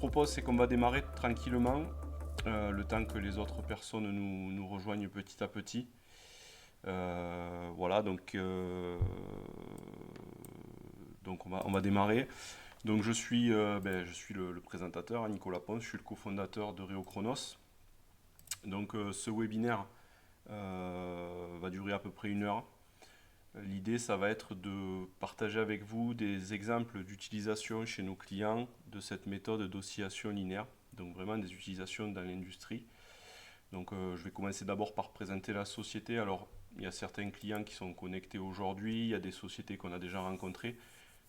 propose, c'est qu'on va démarrer tranquillement, le temps que les autres personnes nous rejoignent petit à petit. Voilà, donc on va démarrer. Donc je suis le présentateur, Nicolas Pons, je suis le cofondateur de Reochronos. Donc ce webinaire va durer à peu près 1 heure. L'idée, ça va être de partager avec vous des exemples d'utilisation chez nos clients de cette méthode d'oscillation linéaire, donc vraiment des utilisations dans l'industrie. Donc je vais commencer d'abord par présenter la société. Alors il y a certains clients qui sont connectés aujourd'hui, il y a des sociétés qu'on a déjà rencontrées,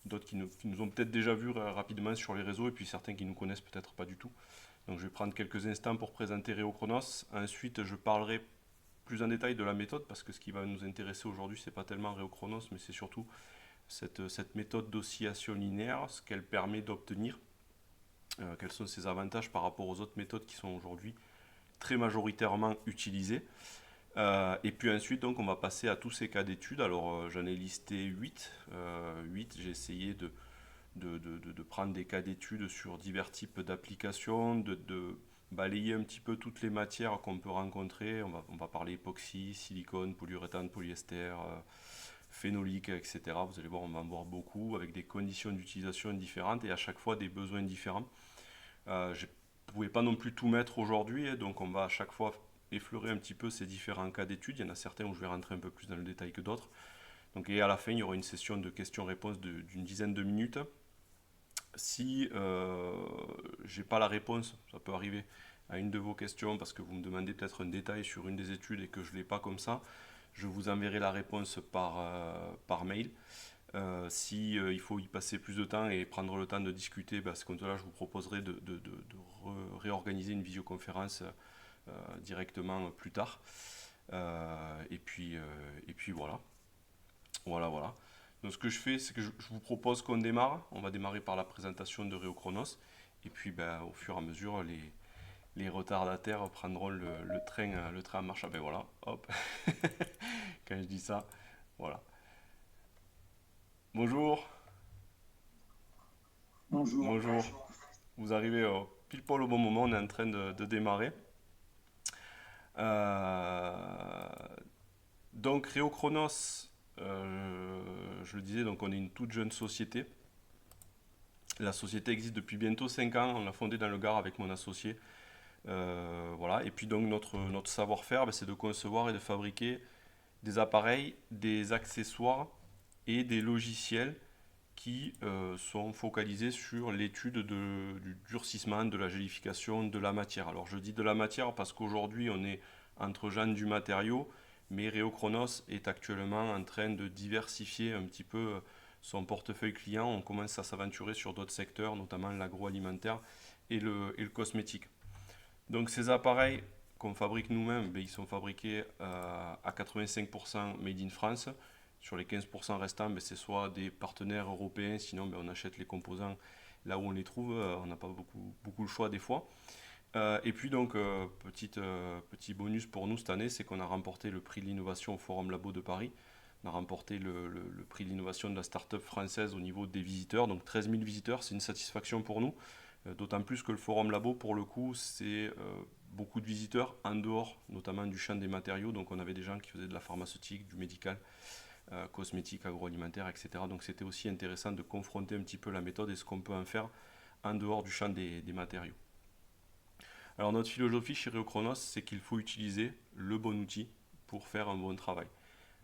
d'autres qui nous ont peut-être déjà vus rapidement sur les réseaux, et puis certains qui nous connaissent peut-être pas du tout. Donc je vais prendre quelques instants pour présenter Reochronos. Ensuite, je parlerai plus en détail de la méthode, parce que ce qui va nous intéresser aujourd'hui, c'est pas tellement Reochronos, mais c'est surtout cette méthode d'oscillation linéaire, ce qu'elle permet d'obtenir, quels sont ses avantages par rapport aux autres méthodes qui sont aujourd'hui très majoritairement utilisées. Et puis ensuite, donc, on va passer à tous ces cas d'études. Alors, j'en ai listé 8. 8, j'ai essayé de prendre des cas d'études sur divers types d'applications, de balayer un petit peu toutes les matières qu'on peut rencontrer. On va parler époxy, silicone, polyuréthane, polyester, phénolique, etc. Vous allez voir, on va en voir beaucoup avec des conditions d'utilisation différentes et à chaque fois des besoins différents. Je ne pouvais pas non plus tout mettre aujourd'hui, donc on va à chaque fois effleurer un petit peu ces différents cas d'études. Il y en a certains où je vais rentrer un peu plus dans le détail que d'autres. Donc, et à la fin, il y aura une session de questions-réponses d'une dizaine de minutes. Si j'ai pas la réponse, ça peut arriver à une de vos questions parce que vous me demandez peut-être un détail sur une des études et que je ne l'ai pas comme ça, je vous enverrai la réponse par mail. Si il faut y passer plus de temps et prendre le temps de discuter, à ce compte-là, je vous proposerai réorganiser une visioconférence directement plus tard. Et puis voilà. Voilà, voilà. Donc ce que je fais, c'est que je vous propose qu'on démarre. On va démarrer par la présentation de Reochronos. Et puis au fur et à mesure, les retardataires prendront le train en marche. Ah ben voilà, hop. Quand je dis ça, voilà. Bonjour, Bonjour. bonjour. Vous arrivez pile poil au bon moment, on est en train de démarrer. Euh, donc Reochronos, je le disais, donc on est une toute jeune société. La société existe depuis bientôt 5 ans, on l'a fondée dans le Gard avec mon associé. Voilà. Et puis donc notre savoir-faire, c'est de concevoir et de fabriquer des appareils, des accessoires et des logiciels qui sont focalisés sur l'étude du durcissement, de la gélification de la matière. Alors je dis de la matière parce qu'aujourd'hui on est entre gens du matériau, mais Reochronos est actuellement en train de diversifier un petit peu son portefeuille client. On commence à s'aventurer sur d'autres secteurs, notamment l'agroalimentaire et le cosmétique. Donc ces appareils qu'on fabrique nous-mêmes, ils sont fabriqués à 85% made in France. Sur les 15% restants, c'est soit des partenaires européens, sinon on achète les composants là où on les trouve, on n'a pas beaucoup le choix des fois. Et puis donc, petit bonus pour nous cette année, c'est qu'on a remporté le prix de l'innovation au Forum Labo de Paris. On a remporté le prix de l'innovation de la start-up française au niveau des visiteurs, donc 13 000 visiteurs, c'est une satisfaction pour nous. D'autant plus que le Forum Labo, pour le coup, c'est beaucoup de visiteurs en dehors, notamment du champ des matériaux. Donc on avait des gens qui faisaient de la pharmaceutique, du médical, cosmétique, agroalimentaire, etc. Donc c'était aussi intéressant de confronter un petit peu la méthode et ce qu'on peut en faire en dehors du champ des matériaux. Alors notre philosophie chez Reochronos, c'est qu'il faut utiliser le bon outil pour faire un bon travail.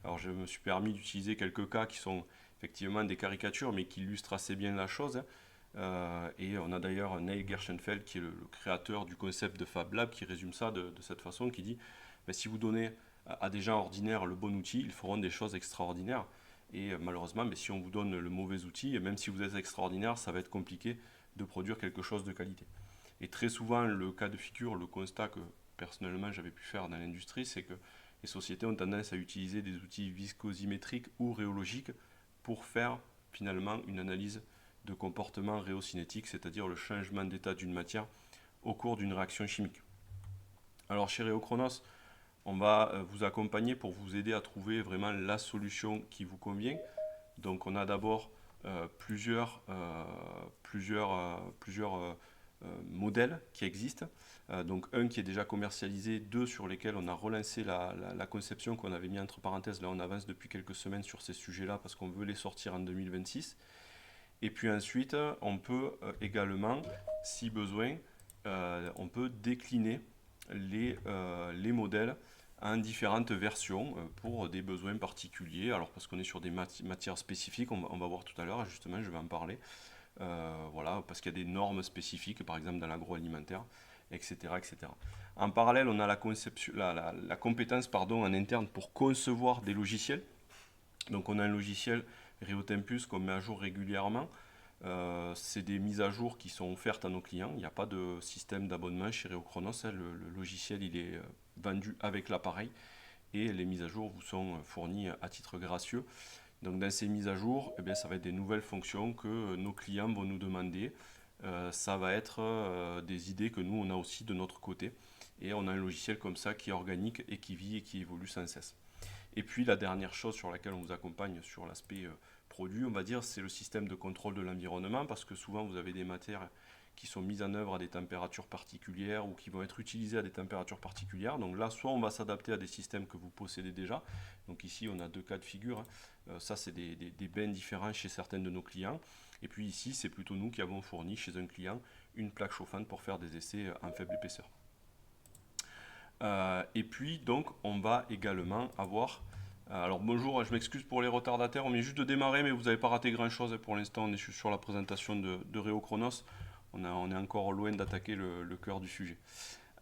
Alors je me suis permis d'utiliser quelques cas qui sont effectivement des caricatures, mais qui illustrent assez bien la chose. Et on a d'ailleurs Neil Gershenfeld, qui est le créateur du concept de Fab Lab, qui résume ça de cette façon, qui dit, si vous donnez à des gens ordinaires le bon outil, ils feront des choses extraordinaires. Et malheureusement, si on vous donne le mauvais outil, et même si vous êtes extraordinaire, ça va être compliqué de produire quelque chose de qualité. Et très souvent, le cas de figure, le constat que personnellement j'avais pu faire dans l'industrie, c'est que les sociétés ont tendance à utiliser des outils viscosimétriques ou rhéologiques pour faire finalement une analyse de comportement rhéocinétique, c'est-à-dire le changement d'état d'une matière au cours d'une réaction chimique. Alors chez Reochronos, on va vous accompagner pour vous aider à trouver vraiment la solution qui vous convient. Donc on a d'abord plusieurs modèles qui existent. Donc un qui est déjà commercialisé, deux sur lesquels on a relancé la conception qu'on avait mis entre parenthèses. Là, on avance depuis quelques semaines sur ces sujets-là parce qu'on veut les sortir en 2026. Et puis ensuite, on peut également, si besoin, on peut décliner les modèles en différentes versions pour des besoins particuliers. Alors parce qu'on est sur des matières spécifiques, on va voir tout à l'heure, justement, je vais en parler. Voilà, parce qu'il y a des normes spécifiques, par exemple dans l'agroalimentaire, etc., etc. En parallèle, on a la compétence pardon, en interne pour concevoir des logiciels. Donc on a un logiciel Reotempus qu'on met à jour régulièrement. C'est des mises à jour qui sont offertes à nos clients. Il n'y a pas de système d'abonnement chez Reochronos. Le logiciel il est vendu avec l'appareil et les mises à jour vous sont fournies à titre gracieux. Donc dans ces mises à jour, eh bien, ça va être des nouvelles fonctions que nos clients vont nous demander. Ça va être des idées que nous on a aussi de notre côté. Et on a un logiciel comme ça qui est organique et qui vit et qui évolue sans cesse. Et puis la dernière chose sur laquelle on vous accompagne sur l'aspect produit, on va dire, c'est le système de contrôle de l'environnement, parce que souvent vous avez des matières qui sont mises en œuvre à des températures particulières ou qui vont être utilisées à des températures particulières. Donc là, soit on va s'adapter à des systèmes que vous possédez déjà. Donc ici, on a deux cas de figure. Ça, c'est des bains différents chez certains de nos clients. Et puis ici, c'est plutôt nous qui avons fourni chez un client une plaque chauffante pour faire des essais en faible épaisseur. Et puis, donc, on va également avoir... alors bonjour, je m'excuse pour les retardataires, on vient juste de démarrer, mais vous n'avez pas raté grand-chose. Pour l'instant, on est sur la présentation de Reochronos. On est encore loin d'attaquer le cœur du sujet.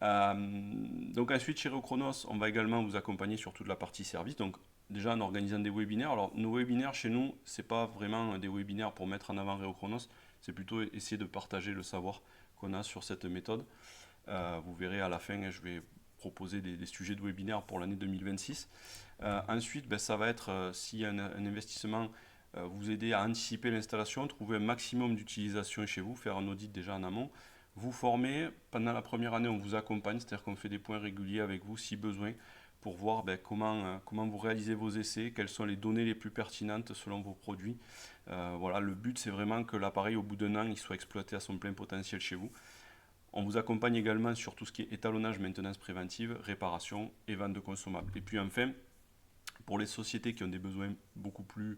Donc ensuite, chez Reochronos, on va également vous accompagner sur toute la partie service. Donc déjà en organisant des webinaires. Alors nos webinaires chez nous, c'est pas vraiment des webinaires pour mettre en avant Reochronos, c'est plutôt essayer de partager le savoir qu'on a sur cette méthode. Vous verrez à la fin, je vais proposer des sujets de webinaire pour l'année 2026. Ensuite, ben, ça va être, si un investissement vous aider à anticiper l'installation, trouver un maximum d'utilisation chez vous, faire un audit déjà en amont, vous former. Pendant la première année, on vous accompagne, c'est-à-dire qu'on fait des points réguliers avec vous si besoin, pour voir ben, comment vous réalisez vos essais, quelles sont les données les plus pertinentes selon vos produits. Voilà, le but, c'est vraiment que l'appareil, au bout d'un an, il soit exploité à son plein potentiel chez vous. On vous accompagne également sur tout ce qui est étalonnage, maintenance préventive, réparation et vente de consommables. Et puis enfin, pour les sociétés qui ont des besoins beaucoup plus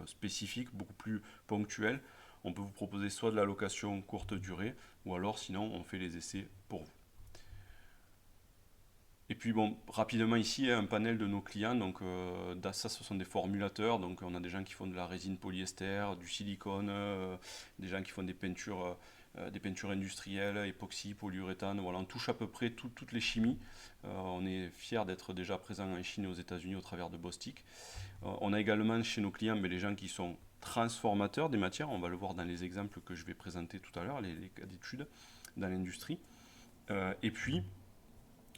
spécifiques, beaucoup plus ponctuels, on peut vous proposer soit de la location courte durée, ou alors sinon on fait les essais pour vous. Et puis bon, rapidement ici, un panel de nos clients, donc ça ce sont des formulateurs, donc on a des gens qui font de la résine polyester, du silicone, des gens qui font des peintures industrielles, époxy, polyuréthane, voilà, on touche à peu près toutes les chimies. On est fiers d'être déjà présents en Chine et aux États-Unis au travers de Bostik. On a également chez nos clients les gens qui sont transformateurs des matières, on va le voir dans les exemples que je vais présenter tout à l'heure, les cas d'études dans l'industrie. Et puis,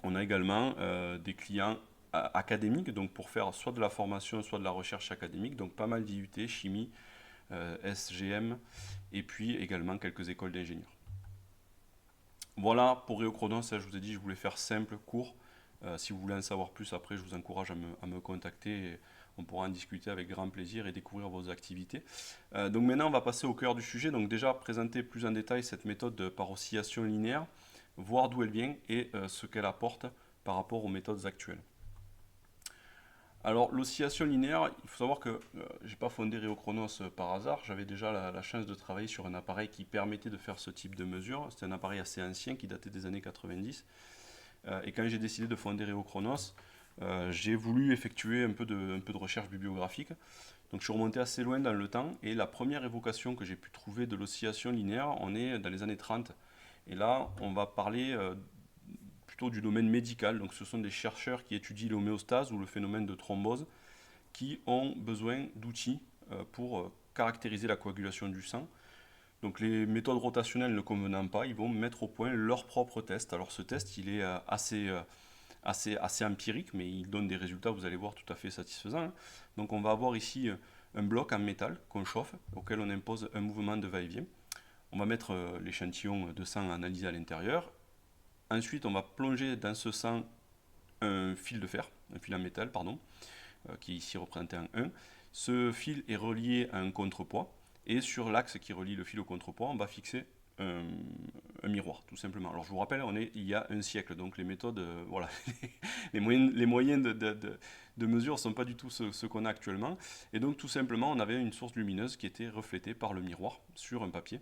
on a également des clients académiques, donc pour faire soit de la formation, soit de la recherche académique, donc pas mal d'IUT, chimie, SGM, et puis également quelques écoles d'ingénieurs. Voilà pour Reochronos, je vous ai dit, je voulais faire simple, court. Si vous voulez en savoir plus après, je vous encourage à me contacter. Et on pourra en discuter avec grand plaisir et découvrir vos activités. Donc maintenant, on va passer au cœur du sujet. Donc déjà, présenter plus en détail cette méthode par oscillation linéaire, voir d'où elle vient et ce qu'elle apporte par rapport aux méthodes actuelles. Alors l'oscillation linéaire, il faut savoir que je n'ai pas fondé Reochronos par hasard, j'avais déjà la chance de travailler sur un appareil qui permettait de faire ce type de mesure. C'était un appareil assez ancien qui datait des années 90. Et quand j'ai décidé de fonder Reochronos, j'ai voulu effectuer un peu de recherche bibliographique. Donc je suis remonté assez loin dans le temps et la première évocation que j'ai pu trouver de l'oscillation linéaire, on est dans les années 30. Et là, on va parler plutôt du domaine médical. Donc ce sont des chercheurs qui étudient l'homéostase ou le phénomène de thrombose qui ont besoin d'outils pour caractériser la coagulation du sang. Donc les méthodes rotationnelles ne convenant pas, ils vont mettre au point leur propre test. Alors ce test, il est assez empirique, mais il donne des résultats, vous allez voir, tout à fait satisfaisants. Donc on va avoir ici un bloc en métal qu'on chauffe, auquel on impose un mouvement de va-et-vient. On va mettre l'échantillon de sang analysé à l'intérieur. Ensuite, on va plonger dans ce sang un fil de fer, un fil en métal, pardon, qui est ici représenté en 1. Ce fil est relié à un contrepoids, et sur l'axe qui relie le fil au contrepoids, on va fixer un miroir, tout simplement. Alors je vous rappelle, on est il y a un siècle, donc les méthodes, voilà, les moyens de mesure ne sont pas du tout ceux qu'on a actuellement. Et donc tout simplement, on avait une source lumineuse qui était reflétée par le miroir sur un papier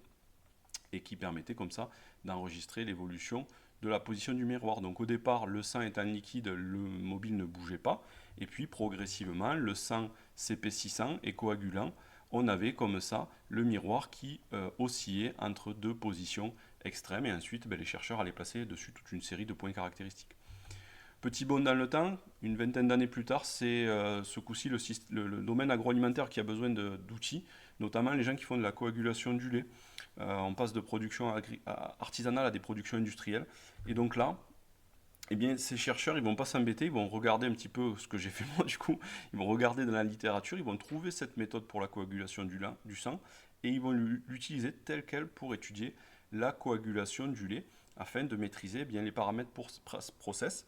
et qui permettait comme ça d'enregistrer l'évolution de la position du miroir. Donc au départ, le sang étant liquide, le mobile ne bougeait pas, et puis progressivement, le sang s'épaississant et coagulant, on avait comme ça le miroir qui oscillait entre deux positions extrêmes, et ensuite les chercheurs allaient placer dessus toute une série de points caractéristiques. Petit bond dans le temps, une vingtaine d'années plus tard, c'est ce coup-ci le domaine agroalimentaire qui a besoin d'outils, notamment les gens qui font de la coagulation du lait. On passe de production artisanale à des productions industrielles. Et donc là, eh bien, ces chercheurs, ils vont pas s'embêter, ils vont regarder un petit peu ce que j'ai fait moi du coup, ils vont regarder dans la littérature, ils vont trouver cette méthode pour la coagulation du sang, et ils vont l'utiliser telle quelle pour étudier la coagulation du lait, afin de maîtriser bien les paramètres pour ce process.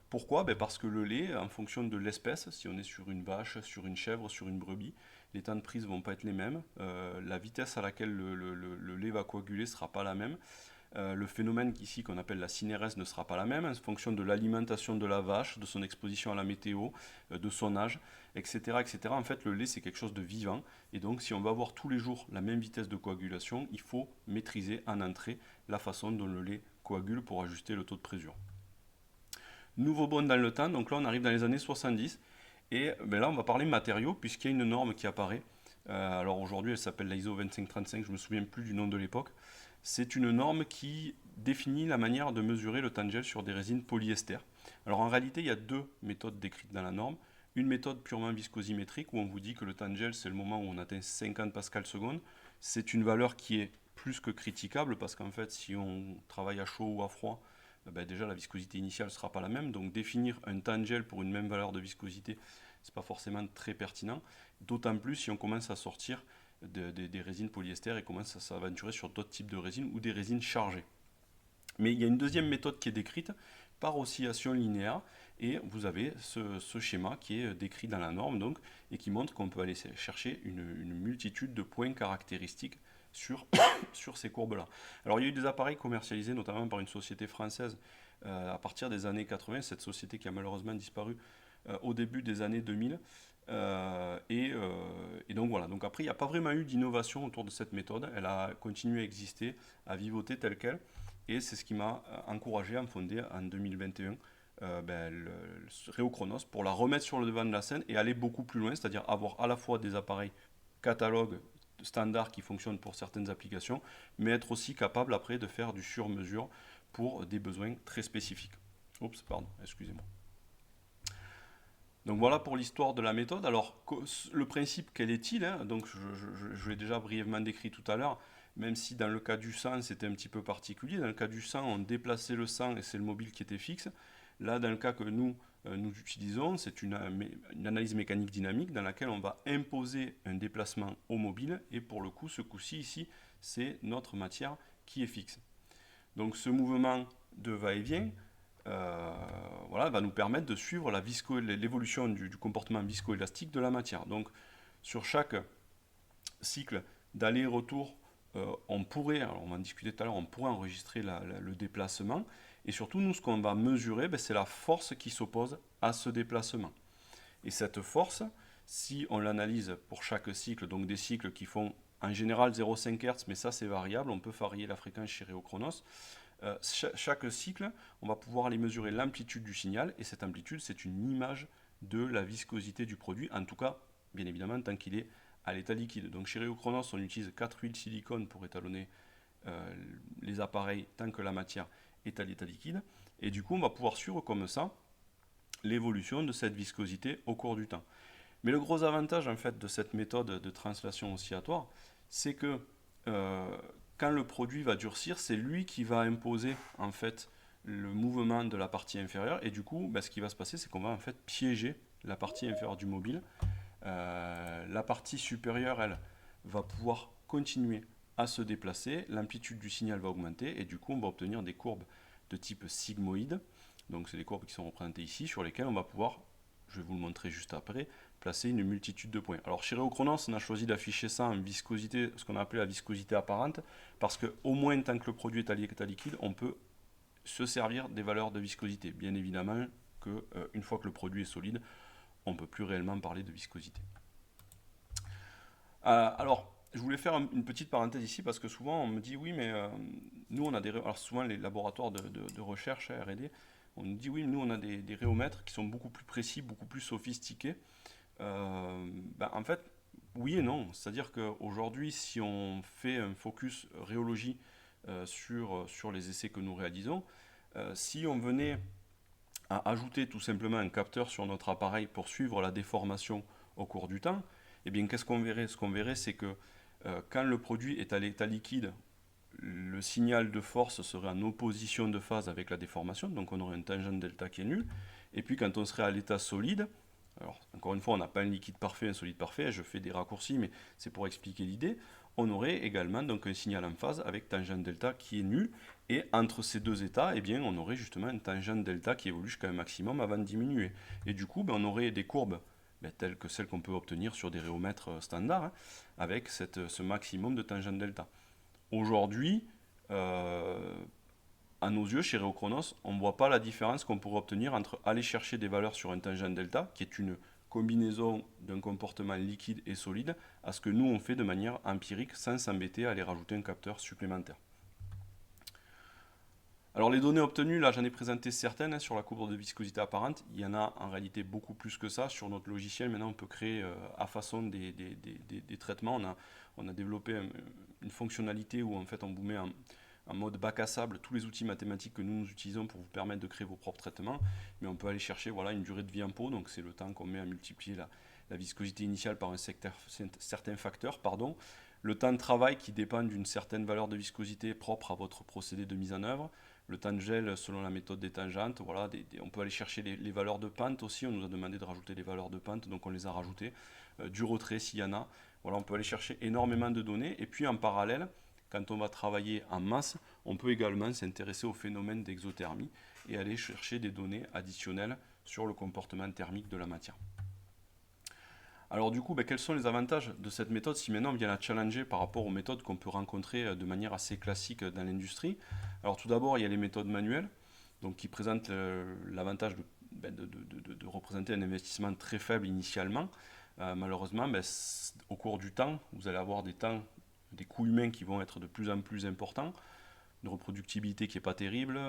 Pourquoi? Parce que le lait, en fonction de l'espèce, si on est sur une vache, sur une chèvre, sur une brebis, les temps de prise ne vont pas être les mêmes, la vitesse à laquelle le lait va coaguler ne sera pas la même, le phénomène ici qu'on appelle la synérèse ne sera pas la même, en fonction de l'alimentation de la vache, de son exposition à la météo, de son âge, etc., etc. En fait, le lait, c'est quelque chose de vivant, et donc si on va avoir tous les jours la même vitesse de coagulation, il faut maîtriser en entrée la façon dont le lait coagule pour ajuster le taux de présure. Nouveau bond dans le temps, donc là on arrive dans les années 70, et là on va parler matériaux, puisqu'il y a une norme qui apparaît. Alors aujourd'hui elle s'appelle la ISO 2535, je ne me souviens plus du nom de l'époque. C'est une norme qui définit la manière de mesurer le temps de gel sur des résines polyester. Alors en réalité il y a deux méthodes décrites dans la norme. Une méthode purement viscosimétrique où on vous dit que le temps de gel c'est le moment où on atteint 50 pascal seconde. C'est une valeur qui est plus que critiquable parce qu'en fait si on travaille à chaud ou à froid, déjà la viscosité initiale ne sera pas la même, donc définir un temps de gel pour une même valeur de viscosité, ce n'est pas forcément très pertinent, d'autant plus si on commence à sortir des résines polyester et commence à s'aventurer sur d'autres types de résines ou des résines chargées. Mais il y a une deuxième méthode qui est décrite par oscillation linéaire, et vous avez ce schéma qui est décrit dans la norme donc, et qui montre qu'on peut aller chercher une multitude de points caractéristiques sur, sur ces courbes-là. Alors il y a eu des appareils commercialisés notamment par une société française à partir des années 80, cette société qui a malheureusement disparu au début des années 2000. Et donc voilà, donc après il n'y a pas vraiment eu d'innovation autour de cette méthode, elle a continué à exister, à vivoter telle qu'elle, et c'est ce qui m'a encouragé à me fonder en 2021 le Rhéochronos pour la remettre sur le devant de la scène et aller beaucoup plus loin, c'est-à-dire avoir à la fois des appareils catalogue standards qui fonctionnent pour certaines applications, mais être aussi capable après de faire du sur-mesure pour des besoins très spécifiques. Oups, pardon, excusez-moi. Donc voilà pour l'histoire de la méthode. Alors le principe, quel est-il, hein? Donc je l'ai déjà brièvement décrit tout à l'heure, même si dans le cas du sang c'était un petit peu particulier. Dans le cas du sang, on déplaçait le sang et c'est le mobile qui était fixe. Là, dans le cas que nous utilisons, c'est une analyse mécanique dynamique dans laquelle on va imposer un déplacement au mobile, et pour le coup, ce coup-ci ici, c'est notre matière qui est fixe. Donc ce mouvement de va-et-vient voilà, va nous permettre de suivre l'évolution du comportement viscoélastique de la matière. Donc sur chaque cycle d'aller-retour, on pourrait, alors on va en discuter tout à l'heure, on pourrait enregistrer le déplacement, et surtout nous ce qu'on va mesurer, c'est la force qui s'oppose à ce déplacement. Et cette force, si on l'analyse pour chaque cycle, donc des cycles qui font en général 0,5 Hz, mais ça c'est variable, on peut varier la fréquence chez Rhéochronos, chaque cycle, on va pouvoir aller mesurer l'amplitude du signal, et cette amplitude, c'est une image de la viscosité du produit, en tout cas, bien évidemment, tant qu'il est à l'état liquide. Donc chez Rhéochronos, on utilise 4 huiles silicone pour étalonner les appareils tant que la matière est à l'état liquide, et du coup, on va pouvoir suivre comme ça l'évolution de cette viscosité au cours du temps. Mais le gros avantage, en fait, de cette méthode de translation oscillatoire, c'est que quand le produit va durcir, c'est lui qui va imposer en fait le mouvement de la partie inférieure, et du coup ce qui va se passer c'est qu'on va en fait piéger la partie inférieure du mobile. La partie supérieure elle va pouvoir continuer à se déplacer, l'amplitude du signal va augmenter, et du coup on va obtenir des courbes de type sigmoïde. Donc c'est les courbes qui sont représentées ici, sur lesquelles on va pouvoir, je vais vous le montrer juste après, placer une multitude de points. Alors chez Reochronos, on a choisi d'afficher ça en viscosité, ce qu'on a appelé la viscosité apparente, parce que au moins tant que le produit est à l'état liquide, on peut se servir des valeurs de viscosité. Bien évidemment que une fois que le produit est solide, on ne peut plus réellement parler de viscosité. Alors, je voulais faire une petite parenthèse ici parce que souvent on me dit oui, mais nous on a des. Alors, souvent les laboratoires de recherche R&D, on nous dit oui, nous on a des rhéomètres qui sont beaucoup plus précis, beaucoup plus sophistiqués. En fait, oui et non. C'est-à-dire qu'aujourd'hui, si on fait un focus rhéologie sur les essais que nous réalisons, si on venait à ajouter tout simplement un capteur sur notre appareil pour suivre la déformation au cours du temps, eh bien, qu'est-ce qu'on verrait? Ce qu'on verrait, c'est que quand le produit est à l'état liquide, le signal de force serait en opposition de phase avec la déformation, donc on aurait une tangente delta qui est nulle. Et puis quand on serait à l'état solide, alors encore une fois, on n'a pas un liquide parfait, un solide parfait, je fais des raccourcis, mais c'est pour expliquer l'idée, on aurait également donc un signal en phase avec tangente delta qui est nul, et entre ces deux états, eh bien, on aurait justement une tangente delta qui évolue jusqu'à un maximum avant de diminuer. Et du coup, on aurait des courbes telles que celles qu'on peut obtenir sur des rhéomètres standards, avec ce maximum de tangente delta. Aujourd'hui, à nos yeux, chez Reochronos, on ne voit pas la différence qu'on pourrait obtenir entre aller chercher des valeurs sur un tangente delta, qui est une combinaison d'un comportement liquide et solide, à ce que nous on fait de manière empirique sans s'embêter à aller rajouter un capteur supplémentaire. Alors les données obtenues, là j'en ai présenté certaines sur la courbe de viscosité apparente. Il y en a en réalité beaucoup plus que ça. Sur notre logiciel, maintenant on peut créer à façon des traitements. On a développé une fonctionnalité où en fait on vous met en mode bac à sable tous les outils mathématiques que nous utilisons pour vous permettre de créer vos propres traitements. Mais on peut aller chercher une durée de vie en pot, donc c'est le temps qu'on met à multiplier la viscosité initiale par un certain facteur. Le temps de travail qui dépend d'une certaine valeur de viscosité propre à votre procédé de mise en œuvre. Le temps de gel selon la méthode des tangentes, on peut aller chercher les valeurs de pente aussi, on nous a demandé de rajouter les valeurs de pente, donc on les a rajoutées, du retrait s'il y en a, on peut aller chercher énormément de données, et puis en parallèle, quand on va travailler en masse, on peut également s'intéresser au phénomène d'exothermie et aller chercher des données additionnelles sur le comportement thermique de la matière. Alors du coup, quels sont les avantages de cette méthode si maintenant on vient la challenger par rapport aux méthodes qu'on peut rencontrer de manière assez classique dans l'industrie? Alors tout d'abord, il y a les méthodes manuelles, donc qui présentent l'avantage de représenter un investissement très faible initialement. Malheureusement, au cours du temps, vous allez avoir des coûts humains qui vont être de plus en plus importants, une reproductibilité qui n'est pas terrible,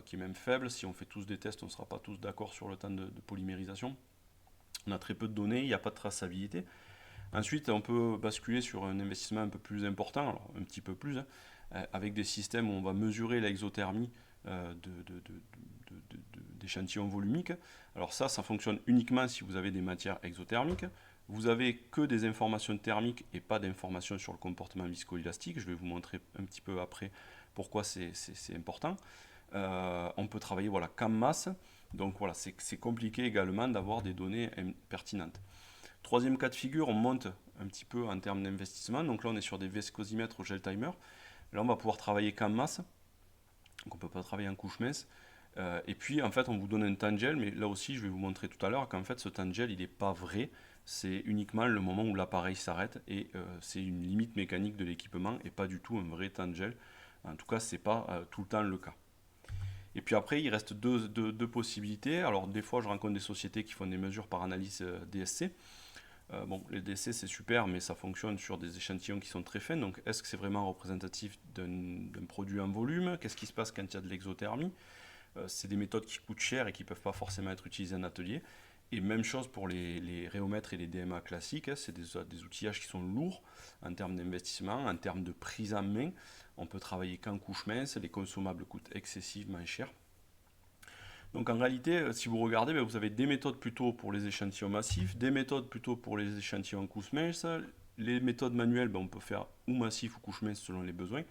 qui est même faible. Si on fait tous des tests, on ne sera pas tous d'accord sur le temps de polymérisation. On a très peu de données, il n'y a pas de traçabilité. Ensuite, on peut basculer sur un investissement un peu plus important, alors un petit peu plus, avec des systèmes où on va mesurer l'exothermie d'échantillons volumiques. Alors ça fonctionne uniquement si vous avez des matières exothermiques. Vous avez que des informations thermiques et pas d'informations sur le comportement viscoélastique. Je vais vous montrer un petit peu après pourquoi c'est important. On peut travailler qu'en masse. Donc c'est compliqué également d'avoir des données pertinentes. Troisième cas de figure, on monte un petit peu en termes d'investissement. Donc là, on est sur des viscosimètres au gel timer. Là, on va pouvoir travailler qu'en masse. Donc on ne peut pas travailler en couche mince. Et puis, en fait, on vous donne un temps de gel. Mais là aussi, je vais vous montrer tout à l'heure qu'en fait, ce temps de gel, il n'est pas vrai. C'est uniquement le moment où l'appareil s'arrête. Et c'est une limite mécanique de l'équipement et pas du tout un vrai temps de gel. En tout cas, ce n'est pas tout le temps le cas. Et puis après, il reste deux possibilités. Alors, des fois, je rencontre des sociétés qui font des mesures par analyse DSC. Les DSC, c'est super, mais ça fonctionne sur des échantillons qui sont très fins. Donc, est-ce que c'est vraiment représentatif d'un produit en volume? Qu'est-ce qui se passe quand il y a de l'exothermie? C'est des méthodes qui coûtent cher et qui ne peuvent pas forcément être utilisées en atelier. Et même chose pour les rhéomètres et les DMA classiques. C'est des outillages qui sont lourds en termes d'investissement, en termes de prise en main. On peut travailler qu'en couche mince, les consommables coûtent excessivement cher. Donc en réalité, si vous regardez, vous avez des méthodes plutôt pour les échantillons massifs, des méthodes plutôt pour les échantillons en couche mince. Les méthodes manuelles, on peut faire ou massif ou couche mince selon les besoins.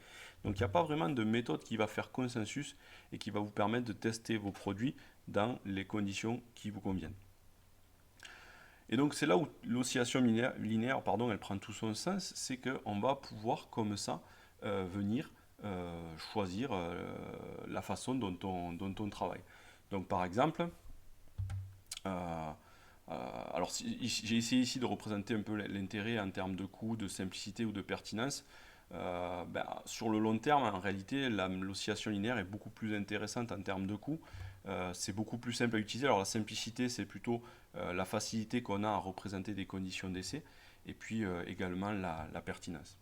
Donc il n'y a pas vraiment de méthode qui va faire consensus et qui va vous permettre de tester vos produits dans les conditions qui vous conviennent. Et donc c'est là où l'oscillation linéaire, elle prend tout son sens, c'est qu'on va pouvoir comme ça venir choisir la façon dont on travaille. Donc par exemple, Alors j'ai essayé ici de représenter un peu l'intérêt en termes de coût, de simplicité ou de pertinence. Sur le long terme, en réalité, l'oscillation linéaire est beaucoup plus intéressante en termes de coût. C'est beaucoup plus simple à utiliser. Alors la simplicité, c'est plutôt la facilité qu'on a à représenter des conditions d'essai, et puis également la pertinence.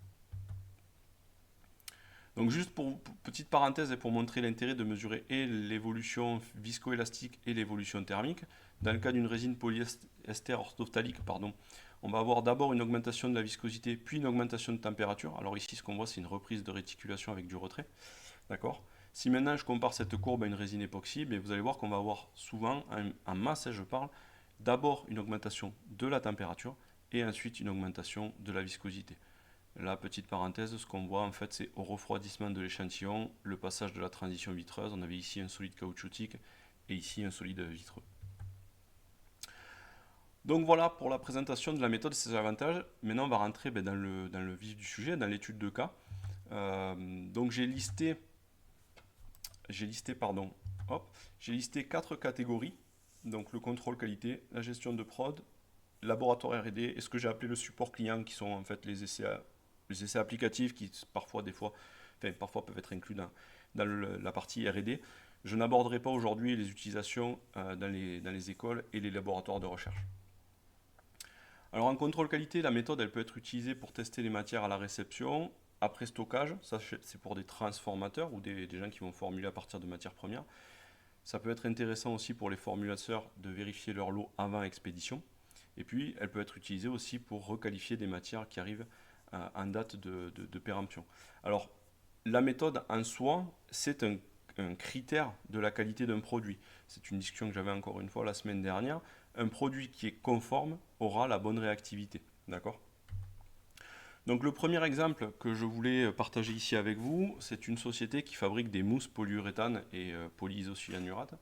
Donc juste pour petite parenthèse et pour montrer l'intérêt de mesurer et l'évolution viscoélastique et l'évolution thermique. Dans le cas d'une résine polyester orthophthalique, pardon, on va avoir d'abord une augmentation de la viscosité, puis une augmentation de température. Alors ici, ce qu'on voit, c'est une reprise de réticulation avec du retrait. D'accord. Si maintenant je compare cette courbe à une résine époxy, vous allez voir qu'on va avoir souvent, en masse, je parle, d'abord une augmentation de la température et ensuite une augmentation de la viscosité. La petite parenthèse, ce qu'on voit en fait, c'est au refroidissement de l'échantillon, le passage de la transition vitreuse. On avait ici un solide caoutchoutique et ici un solide vitreux. Donc voilà pour la présentation de la méthode et ses avantages. Maintenant, on va rentrer dans le vif du sujet, dans l'étude de cas. Donc j'ai listé quatre catégories. Donc le contrôle qualité, la gestion de prod, laboratoire R&D et ce que j'ai appelé le support client, qui sont en fait les essais applicatifs qui parfois peuvent être inclus dans la partie R&D. Je n'aborderai pas aujourd'hui les utilisations dans les écoles et les laboratoires de recherche. Alors en contrôle qualité, la méthode elle peut être utilisée pour tester les matières à la réception, après stockage, ça c'est pour des transformateurs ou des gens qui vont formuler à partir de matières premières. Ça peut être intéressant aussi pour les formulateurs de vérifier leur lot avant expédition. Et puis elle peut être utilisée aussi pour requalifier des matières qui arrivent en date de péremption. Alors la méthode en soi, c'est un critère de la qualité d'un produit. C'est une discussion que j'avais encore une fois la semaine dernière. Un produit qui est conforme aura la bonne réactivité. D'accord ? Donc le premier exemple que je voulais partager ici avec vous, c'est une société qui fabrique des mousses polyuréthane et polyisocyanurate.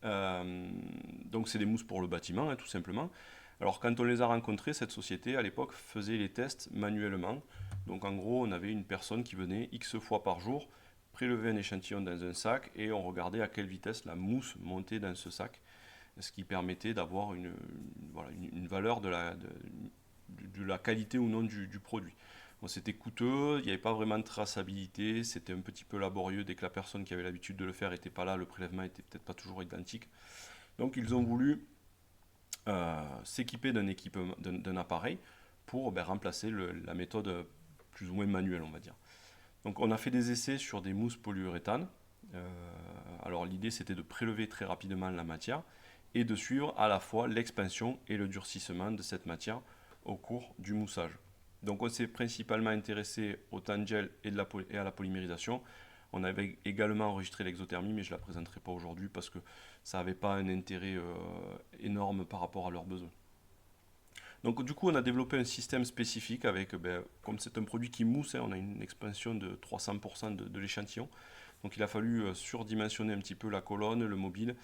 Donc c'est des mousses pour le bâtiment, hein, tout simplement. Alors quand on les a rencontrés, cette société à l'époque faisait les tests manuellement. Donc en gros, on avait une personne qui venait X fois par jour, prélever un échantillon dans un sac et on regardait à quelle vitesse la mousse montait dans ce sac, ce qui permettait d'avoir une valeur de la qualité ou non du produit. Bon, c'était coûteux, il n'y avait pas vraiment de traçabilité, c'était un petit peu laborieux dès que la personne qui avait l'habitude de le faire n'était pas là, le prélèvement n'était peut-être pas toujours identique. Donc ils ont voulu s'équiper d'un appareil pour remplacer la méthode plus ou moins manuelle, on va dire. Donc on a fait des essais sur des mousses polyuréthane. Alors l'idée c'était de prélever très rapidement la matière et de suivre à la fois l'expansion et le durcissement de cette matière au cours du moussage. Donc on s'est principalement intéressé au temps de gel et à la polymérisation. On avait également enregistré l'exothermie, mais je ne la présenterai pas aujourd'hui parce que ça n'avait pas un intérêt énorme par rapport à leurs besoins. Donc du coup, on a développé un système spécifique avec, comme c'est un produit qui mousse, on a une expansion de 300% de l'échantillon. Donc il a fallu surdimensionner un petit peu la colonne, le mobile,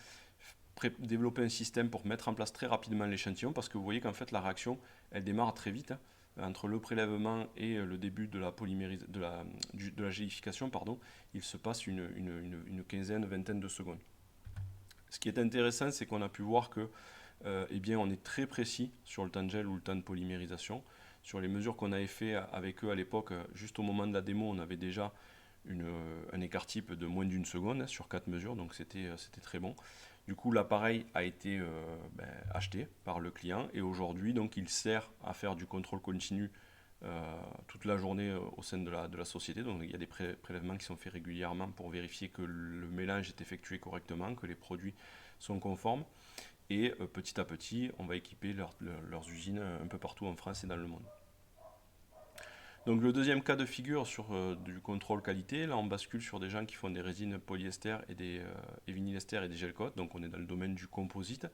développer un système pour mettre en place très rapidement l'échantillon parce que vous voyez qu'en fait la réaction, elle démarre très vite. Entre le prélèvement et le début de la gélification, il se passe une quinzaine, vingtaine de secondes. Ce qui est intéressant, c'est qu'on a pu voir que on est très précis sur le temps de gel ou le temps de polymérisation. Sur les mesures qu'on avait fait avec eux à l'époque, juste au moment de la démo, on avait déjà un écart type de moins d'une seconde sur 4 mesures, donc c'était très bon. Du coup, l'appareil a été acheté par le client et aujourd'hui, donc, il sert à faire du contrôle continu toute la journée au sein de la société. Donc, il y a des prélèvements qui sont faits régulièrement pour vérifier que le mélange est effectué correctement, que les produits sont conformes. Et petit à petit, on va équiper leurs usines un peu partout en France et dans le monde. Donc le deuxième cas de figure sur du contrôle qualité, là on bascule sur des gens qui font des résines polyester et vinylester et des gel coat, donc on est dans le domaine du composite.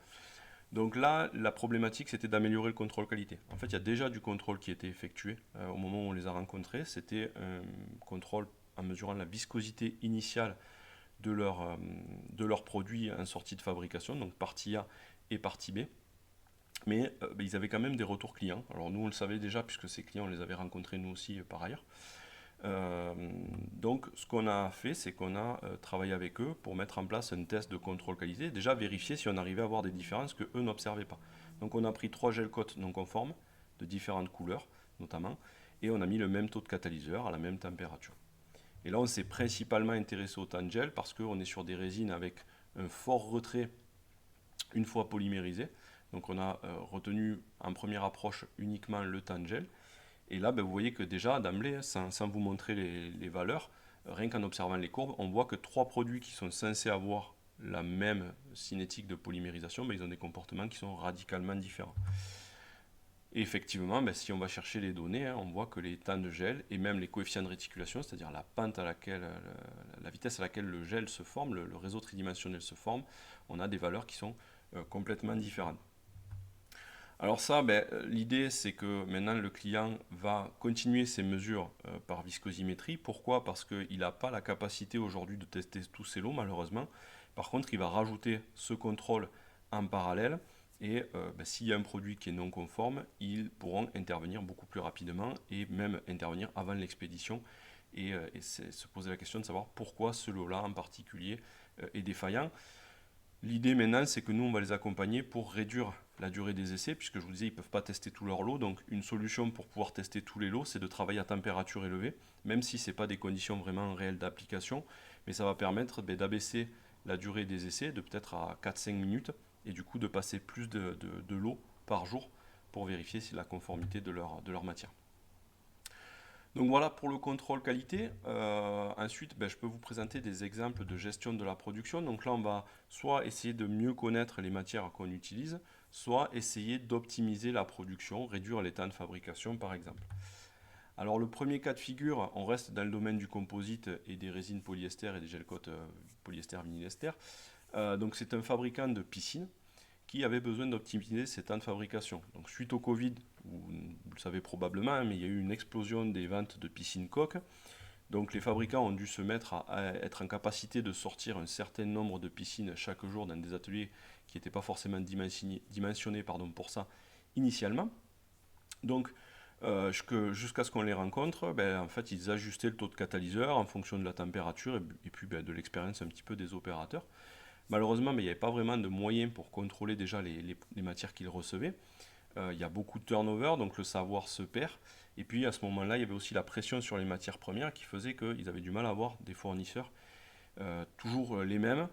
Donc là, la problématique c'était d'améliorer le contrôle qualité. En fait, il y a déjà du contrôle qui était effectué au moment où on les a rencontrés, c'était un contrôle en mesurant la viscosité initiale de leur produit en sortie de fabrication, donc partie A et partie B. Mais ils avaient quand même des retours clients. Alors nous on le savait déjà puisque ces clients on les avait rencontrés nous aussi par ailleurs. Donc ce qu'on a fait c'est qu'on a travaillé avec eux pour mettre en place un test de contrôle qualité, déjà vérifier si on arrivait à avoir des différences que eux n'observaient pas. Donc on a pris 3 gel coats non conformes, de différentes couleurs notamment, et on a mis le même taux de catalyseur à la même température. Et là on s'est principalement intéressé au tangel parce qu'on est sur des résines avec un fort retrait une fois polymérisé. Donc on a retenu en première approche uniquement le tangel. Et là, vous voyez que déjà, d'emblée, sans vous montrer les valeurs, rien qu'en observant les courbes, on voit que 3 produits qui sont censés avoir la même cinétique de polymérisation, ils ont des comportements qui sont radicalement différents. Et effectivement, si on va chercher les données, on voit que les temps de gel et même les coefficients de réticulation, c'est-à-dire la pente à laquelle, la vitesse à laquelle le gel se forme, le réseau tridimensionnel se forme, on a des valeurs qui sont complètement différentes. Alors ça, l'idée c'est que maintenant le client va continuer ses mesures par viscosimétrie. Pourquoi? Parce qu'il n'a pas la capacité aujourd'hui de tester tous ses lots malheureusement. Par contre, il va rajouter ce contrôle en parallèle et s'il y a un produit qui est non conforme, ils pourront intervenir beaucoup plus rapidement et même intervenir avant l'expédition et se poser la question de savoir pourquoi ce lot-là en particulier est défaillant. L'idée maintenant, c'est que nous, on va les accompagner pour réduire la durée des essais, puisque je vous disais, ils ne peuvent pas tester tous leurs lots. Donc, une solution pour pouvoir tester tous les lots, c'est de travailler à température élevée, même si ce n'est pas des conditions vraiment réelles d'application. Mais ça va permettre d'abaisser la durée des essais de peut-être à 4-5 minutes, et du coup de passer plus de lots par jour pour vérifier si la conformité de leur matière. Donc voilà pour le contrôle qualité. Ensuite, je peux vous présenter des exemples de gestion de la production. Donc là, on va soit essayer de mieux connaître les matières qu'on utilise, soit essayer d'optimiser la production, réduire les temps de fabrication par exemple. Alors le premier cas de figure, on reste dans le domaine du composite et des résines polyester et des gel coats polyester vinylester. Donc c'est un fabricant de piscines qui avait besoin d'optimiser ses temps de fabrication. Donc suite au Covid, vous le savez probablement, mais il y a eu une explosion des ventes de piscines coques. Donc les fabricants ont dû se mettre à être en capacité de sortir un certain nombre de piscines chaque jour dans des ateliers qui n'étaient pas forcément dimensionnés pour ça initialement. Donc jusqu'à ce qu'on les rencontre, en fait ils ajustaient le taux de catalyseur en fonction de la température et puis de l'expérience un petit peu des opérateurs. Malheureusement, il n'y avait pas vraiment de moyens pour contrôler déjà les matières qu'ils recevaient. Il y a beaucoup de turnover, donc le savoir se perd. Et puis à ce moment-là, il y avait aussi la pression sur les matières premières qui faisait qu'ils avaient du mal à avoir des fournisseurs toujours les mêmes,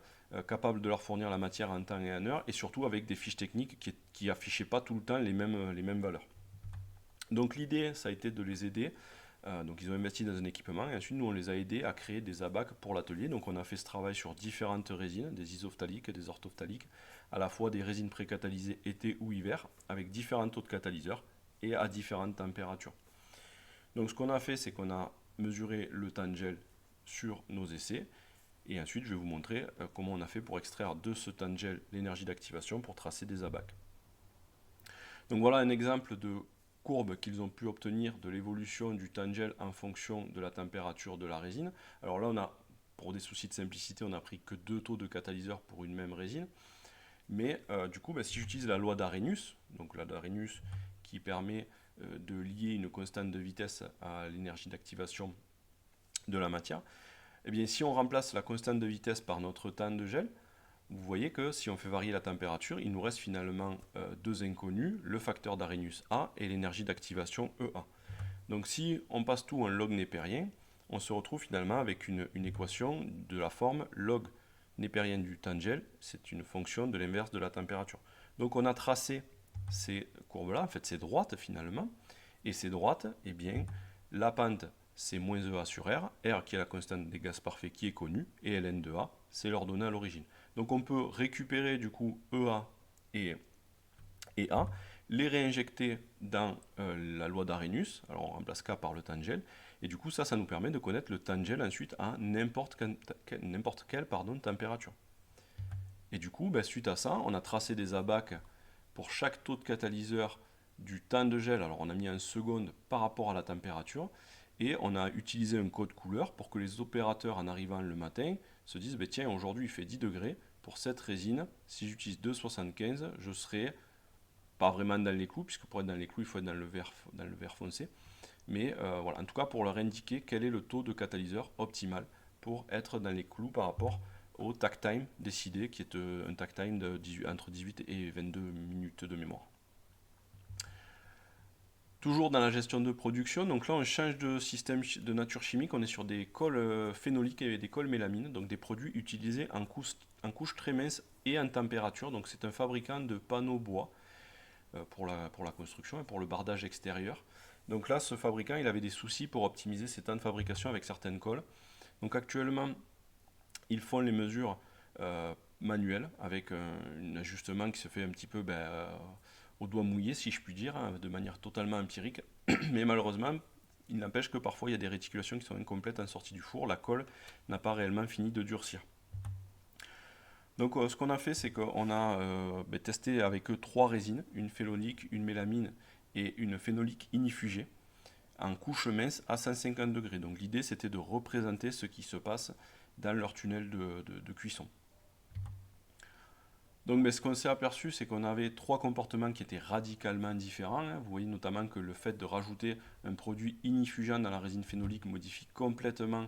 capables de leur fournir la matière en temps et en heure, et surtout avec des fiches techniques qui n'affichaient pas tout le temps les mêmes valeurs. Donc l'idée, ça a été de les aider. Donc ils ont investi dans un équipement et ensuite nous on les a aidés à créer des abacs pour l'atelier. Donc on a fait ce travail sur différentes résines, des isophtaliques, des orthophthaliques, à la fois des résines pré-catalysées été ou hiver, avec différents taux de catalyseur et à différentes températures. Donc ce qu'on a fait, c'est qu'on a mesuré le temps de gel sur nos essais et ensuite je vais vous montrer comment on a fait pour extraire de ce temps de gel l'énergie d'activation pour tracer des abacs. Donc voilà un exemple de courbe qu'ils ont pu obtenir de l'évolution du temps de gel en fonction de la température de la résine. Alors là, pour des soucis de simplicité, on n'a pris que 2 taux de catalyseur pour une même résine. Mais du coup, si j'utilise la loi d'Arrhenius, donc la loi d'Arrhenius qui permet de lier une constante de vitesse à l'énergie d'activation de la matière, eh bien si on remplace la constante de vitesse par notre temps de gel, vous voyez que si on fait varier la température, il nous reste finalement deux inconnus, le facteur d'Arrhenius A et l'énergie d'activation EA. Donc si on passe tout en log népérien, on se retrouve finalement avec une équation de la forme log népérien du temps de gel, c'est une fonction de l'inverse de la température. Donc on a tracé ces courbes-là, en fait c'est droite finalement, et ces droites, eh bien, la pente c'est moins EA sur R, R qui est la constante des gaz parfaits qui est connue, et ln de A, c'est l'ordonnée à l'origine. Donc on peut récupérer du coup EA et A, les réinjecter dans la loi d'Arrhenius, alors on remplace K par le temps de gel, et du coup ça nous permet de connaître le temps de gel ensuite à n'importe quelle température. Et du coup, suite à ça, on a tracé des abacs pour chaque taux de catalyseur du temps de gel, alors on a mis en secondes par rapport à la température, et on a utilisé un code couleur pour que les opérateurs en arrivant le matin se disent tiens, aujourd'hui il fait 10 degrés, pour cette résine, si j'utilise 2,75, je serai pas vraiment dans les clous, puisque pour être dans les clous, il faut être dans le vert foncé. Mais voilà, en tout cas pour leur indiquer quel est le taux de catalyseur optimal pour être dans les clous par rapport au takt time décidé, qui est un takt time entre 18 et 22 minutes de mémoire. Toujours dans la gestion de production, donc là on change de système de nature chimique, on est sur des cols phénoliques et des cols mélamine, donc des produits utilisés en couche très mince et en température. Donc c'est un fabricant de panneaux bois pour la construction et pour le bardage extérieur. Donc là ce fabricant il avait des soucis pour optimiser ses temps de fabrication avec certaines cols. Donc actuellement ils font les mesures manuelles avec un ajustement qui se fait un petit peu au doigt mouillé, si je puis dire, hein, de manière totalement empirique. Mais malheureusement, il n'empêche que parfois il y a des réticulations qui sont incomplètes en sortie du four. La colle n'a pas réellement fini de durcir. Donc ce qu'on a fait, c'est qu'on a testé avec eux trois résines, une phénolique, une mélamine et une phénolique inifugée, en couche mince à 150 degrés. Donc l'idée, c'était de représenter ce qui se passe dans leur tunnel de cuisson. Donc ce qu'on s'est aperçu, c'est qu'on avait trois comportements qui étaient radicalement différents, hein. Vous voyez notamment que le fait de rajouter un produit inifugeant dans la résine phénolique modifie complètement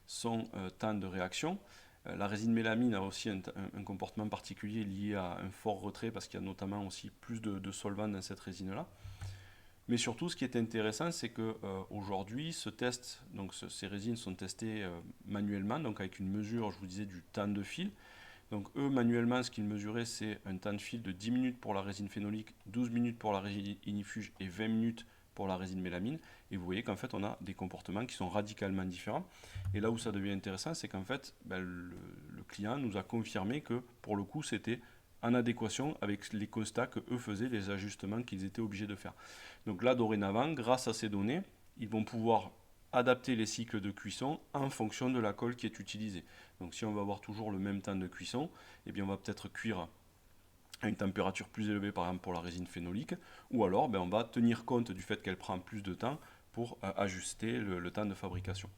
son temps de réaction. La résine mélamine a aussi un comportement particulier lié à un fort retrait parce qu'il y a notamment aussi plus de solvant dans cette résine-là. Mais surtout, ce qui est intéressant, c'est que aujourd'hui, ces résines sont testées manuellement, donc avec une mesure, je vous disais, du temps de fil. Donc eux, manuellement, ce qu'ils mesuraient, c'est un temps de fil de 10 minutes pour la résine phénolique, 12 minutes pour la résine inifuge et 20 minutes pour la résine mélamine. Et vous voyez qu'en fait, on a des comportements qui sont radicalement différents. Et là où ça devient intéressant, c'est qu'en fait, le client nous a confirmé que, pour le coup, c'était en adéquation avec les constats que eux faisaient, les ajustements qu'ils étaient obligés de faire. Donc là, dorénavant, grâce à ces données, ils vont pouvoir adapter les cycles de cuisson en fonction de la colle qui est utilisée. Donc si on va avoir toujours le même temps de cuisson, eh bien on va peut-être cuire à une température plus élevée par exemple pour la résine phénolique, ou alors on va tenir compte du fait qu'elle prend plus de temps pour ajuster le temps de fabrication.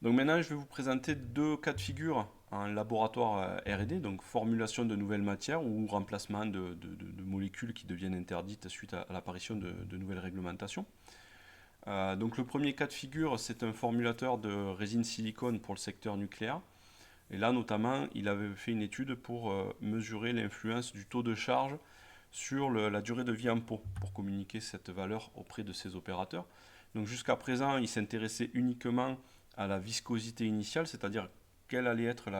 Donc maintenant je vais vous présenter deux cas de figure en laboratoire R&D, donc formulation de nouvelles matières ou remplacement de molécules qui deviennent interdites suite à l'apparition de nouvelles réglementations. Donc le premier cas de figure, c'est un formulateur de résine silicone pour le secteur nucléaire. Et là, notamment, il avait fait une étude pour mesurer l'influence du taux de charge sur la durée de vie en pot, pour communiquer cette valeur auprès de ses opérateurs. Donc jusqu'à présent, il s'intéressait uniquement à la viscosité initiale, c'est-à-dire quelle allait être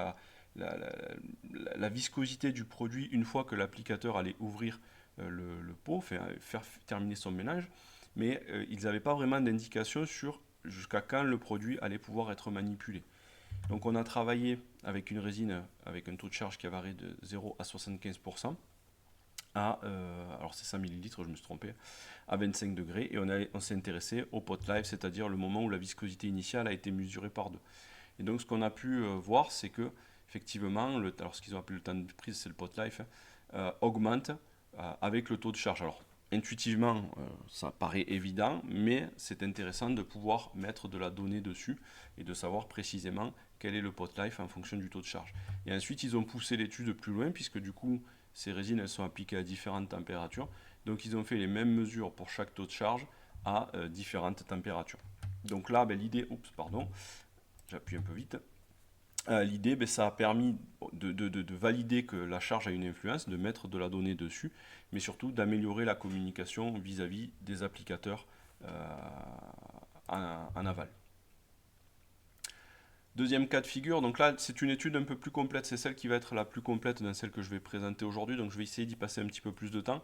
la viscosité du produit une fois que l'applicateur allait ouvrir le pot, faire terminer son ménage, mais ils n'avaient pas vraiment d'indication sur jusqu'à quand le produit allait pouvoir être manipulé. Donc on a travaillé avec une résine avec un taux de charge qui a varié de 0 à 75% alors c'est 100 ml, je me suis trompé, à 25 degrés, et on s'est intéressé au pot life, c'est-à-dire le moment où la viscosité initiale a été mesurée par deux. Et donc ce qu'on a pu voir, c'est que effectivement, alors ce qu'ils ont appelé le temps de prise, c'est le pot life, augmente avec le taux de charge. Alors intuitivement, ça paraît évident, mais c'est intéressant de pouvoir mettre de la donnée dessus et de savoir précisément quel est le pot life en fonction du taux de charge. Et ensuite, ils ont poussé l'étude plus loin, puisque du coup, ces résines, elles sont appliquées à différentes températures. Donc, ils ont fait les mêmes mesures pour chaque taux de charge à différentes températures. Donc là, l'idée, j'appuie un peu vite. L'idée, ça a permis de valider que la charge a une influence, de mettre de la donnée dessus, mais surtout d'améliorer la communication vis-à-vis des applicateurs en aval. Deuxième cas de figure, donc là c'est une étude un peu plus complète, c'est celle qui va être la plus complète dans celle que je vais présenter aujourd'hui, donc je vais essayer d'y passer un petit peu plus de temps.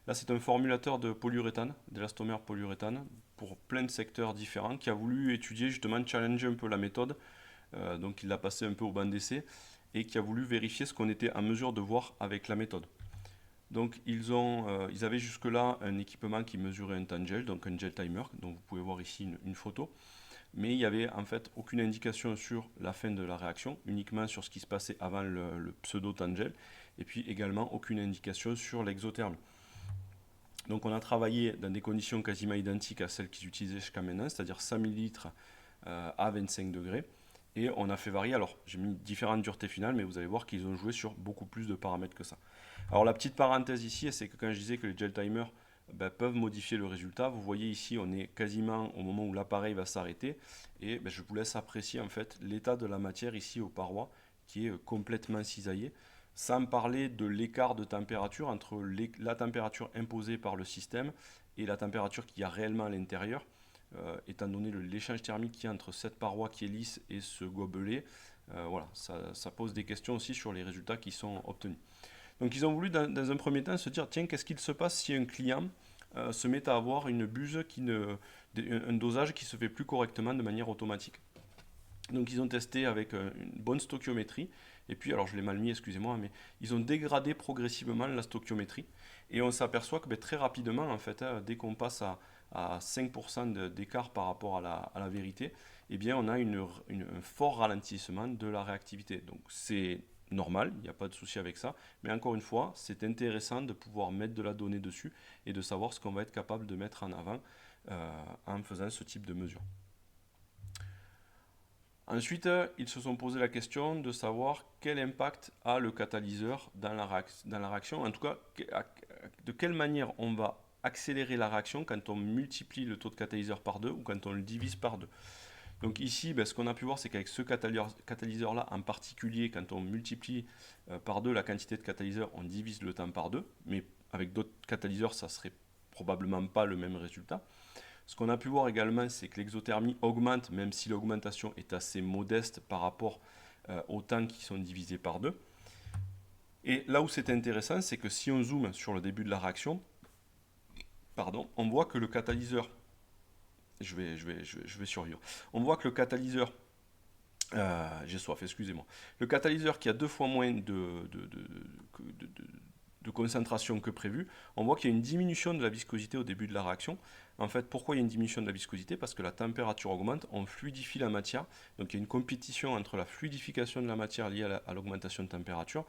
Là c'est un formulateur de polyuréthane, d'élastomère polyuréthane, pour plein de secteurs différents, qui a voulu étudier justement, challenger un peu la méthode, donc il l'a passé un peu au banc d'essai, et qui a voulu vérifier ce qu'on était en mesure de voir avec la méthode. Donc ils avaient jusque-là un équipement qui mesurait un temps de gel, donc un gel timer, dont vous pouvez voir ici une photo. Mais il n'y avait en fait aucune indication sur la fin de la réaction, uniquement sur ce qui se passait avant le pseudo-temps de gel, et puis également aucune indication sur l'exothermie. Donc on a travaillé dans des conditions quasiment identiques à celles qu'ils utilisaient jusqu'à maintenant, c'est-à-dire 100 ml à 25 degrés, et on a fait varier, alors j'ai mis différentes duretés finales, mais vous allez voir qu'ils ont joué sur beaucoup plus de paramètres que ça. Alors la petite parenthèse ici, c'est que quand je disais que les gel timers peuvent modifier le résultat. Vous voyez ici, on est quasiment au moment où l'appareil va s'arrêter, et je vous laisse apprécier en fait l'état de la matière ici aux parois, qui est complètement cisaillée. sans parler de l'écart de température entre la température imposée par le système et la température qu'il y a réellement à l'intérieur, étant donné l'échange thermique qu'il y a entre cette paroi qui est lisse et ce gobelet. Voilà, ça pose des questions aussi sur les résultats qui sont obtenus. Donc ils ont voulu dans un premier temps se dire, tiens, qu'est-ce qu'il se passe si un client se met à avoir une buse un dosage qui se fait plus correctement de manière automatique. Donc ils ont testé avec une bonne stoichiométrie, et puis, alors je l'ai mal mis, excusez-moi, mais ils ont dégradé progressivement la stoichiométrie, et on s'aperçoit que très rapidement, en fait, dès qu'on passe à 5% d'écart par rapport à la vérité, eh bien on a un fort ralentissement de la réactivité. Donc c'est normal, il n'y a pas de souci avec ça, mais encore une fois, c'est intéressant de pouvoir mettre de la donnée dessus et de savoir ce qu'on va être capable de mettre en avant en faisant ce type de mesure. Ensuite, ils se sont posé la question de savoir quel impact a le catalyseur dans la réaction. En tout cas, de quelle manière on va accélérer la réaction quand on multiplie le taux de catalyseur par 2 ou quand on le divise par 2. Donc ici, ce qu'on a pu voir, c'est qu'avec ce catalyseur-là en particulier, quand on multiplie par 2 la quantité de catalyseur, on divise le temps par 2. Mais avec d'autres catalyseurs, ça ne serait probablement pas le même résultat. Ce qu'on a pu voir également, c'est que l'exothermie augmente, même si l'augmentation est assez modeste par rapport aux temps qui sont divisés par 2. Et là où c'est intéressant, c'est que si on zoome sur le début de la réaction, on voit que le catalyseur, je vais survivre, on voit que le catalyseur, j'ai soif, excusez-moi, le catalyseur qui a 2 fois moins de concentration que prévu, on voit qu'il y a une diminution de la viscosité au début de la réaction. En fait, pourquoi il y a une diminution de la viscosité? Parce que la température augmente, on fluidifie la matière, donc il y a une compétition entre la fluidification de la matière liée à l'augmentation de température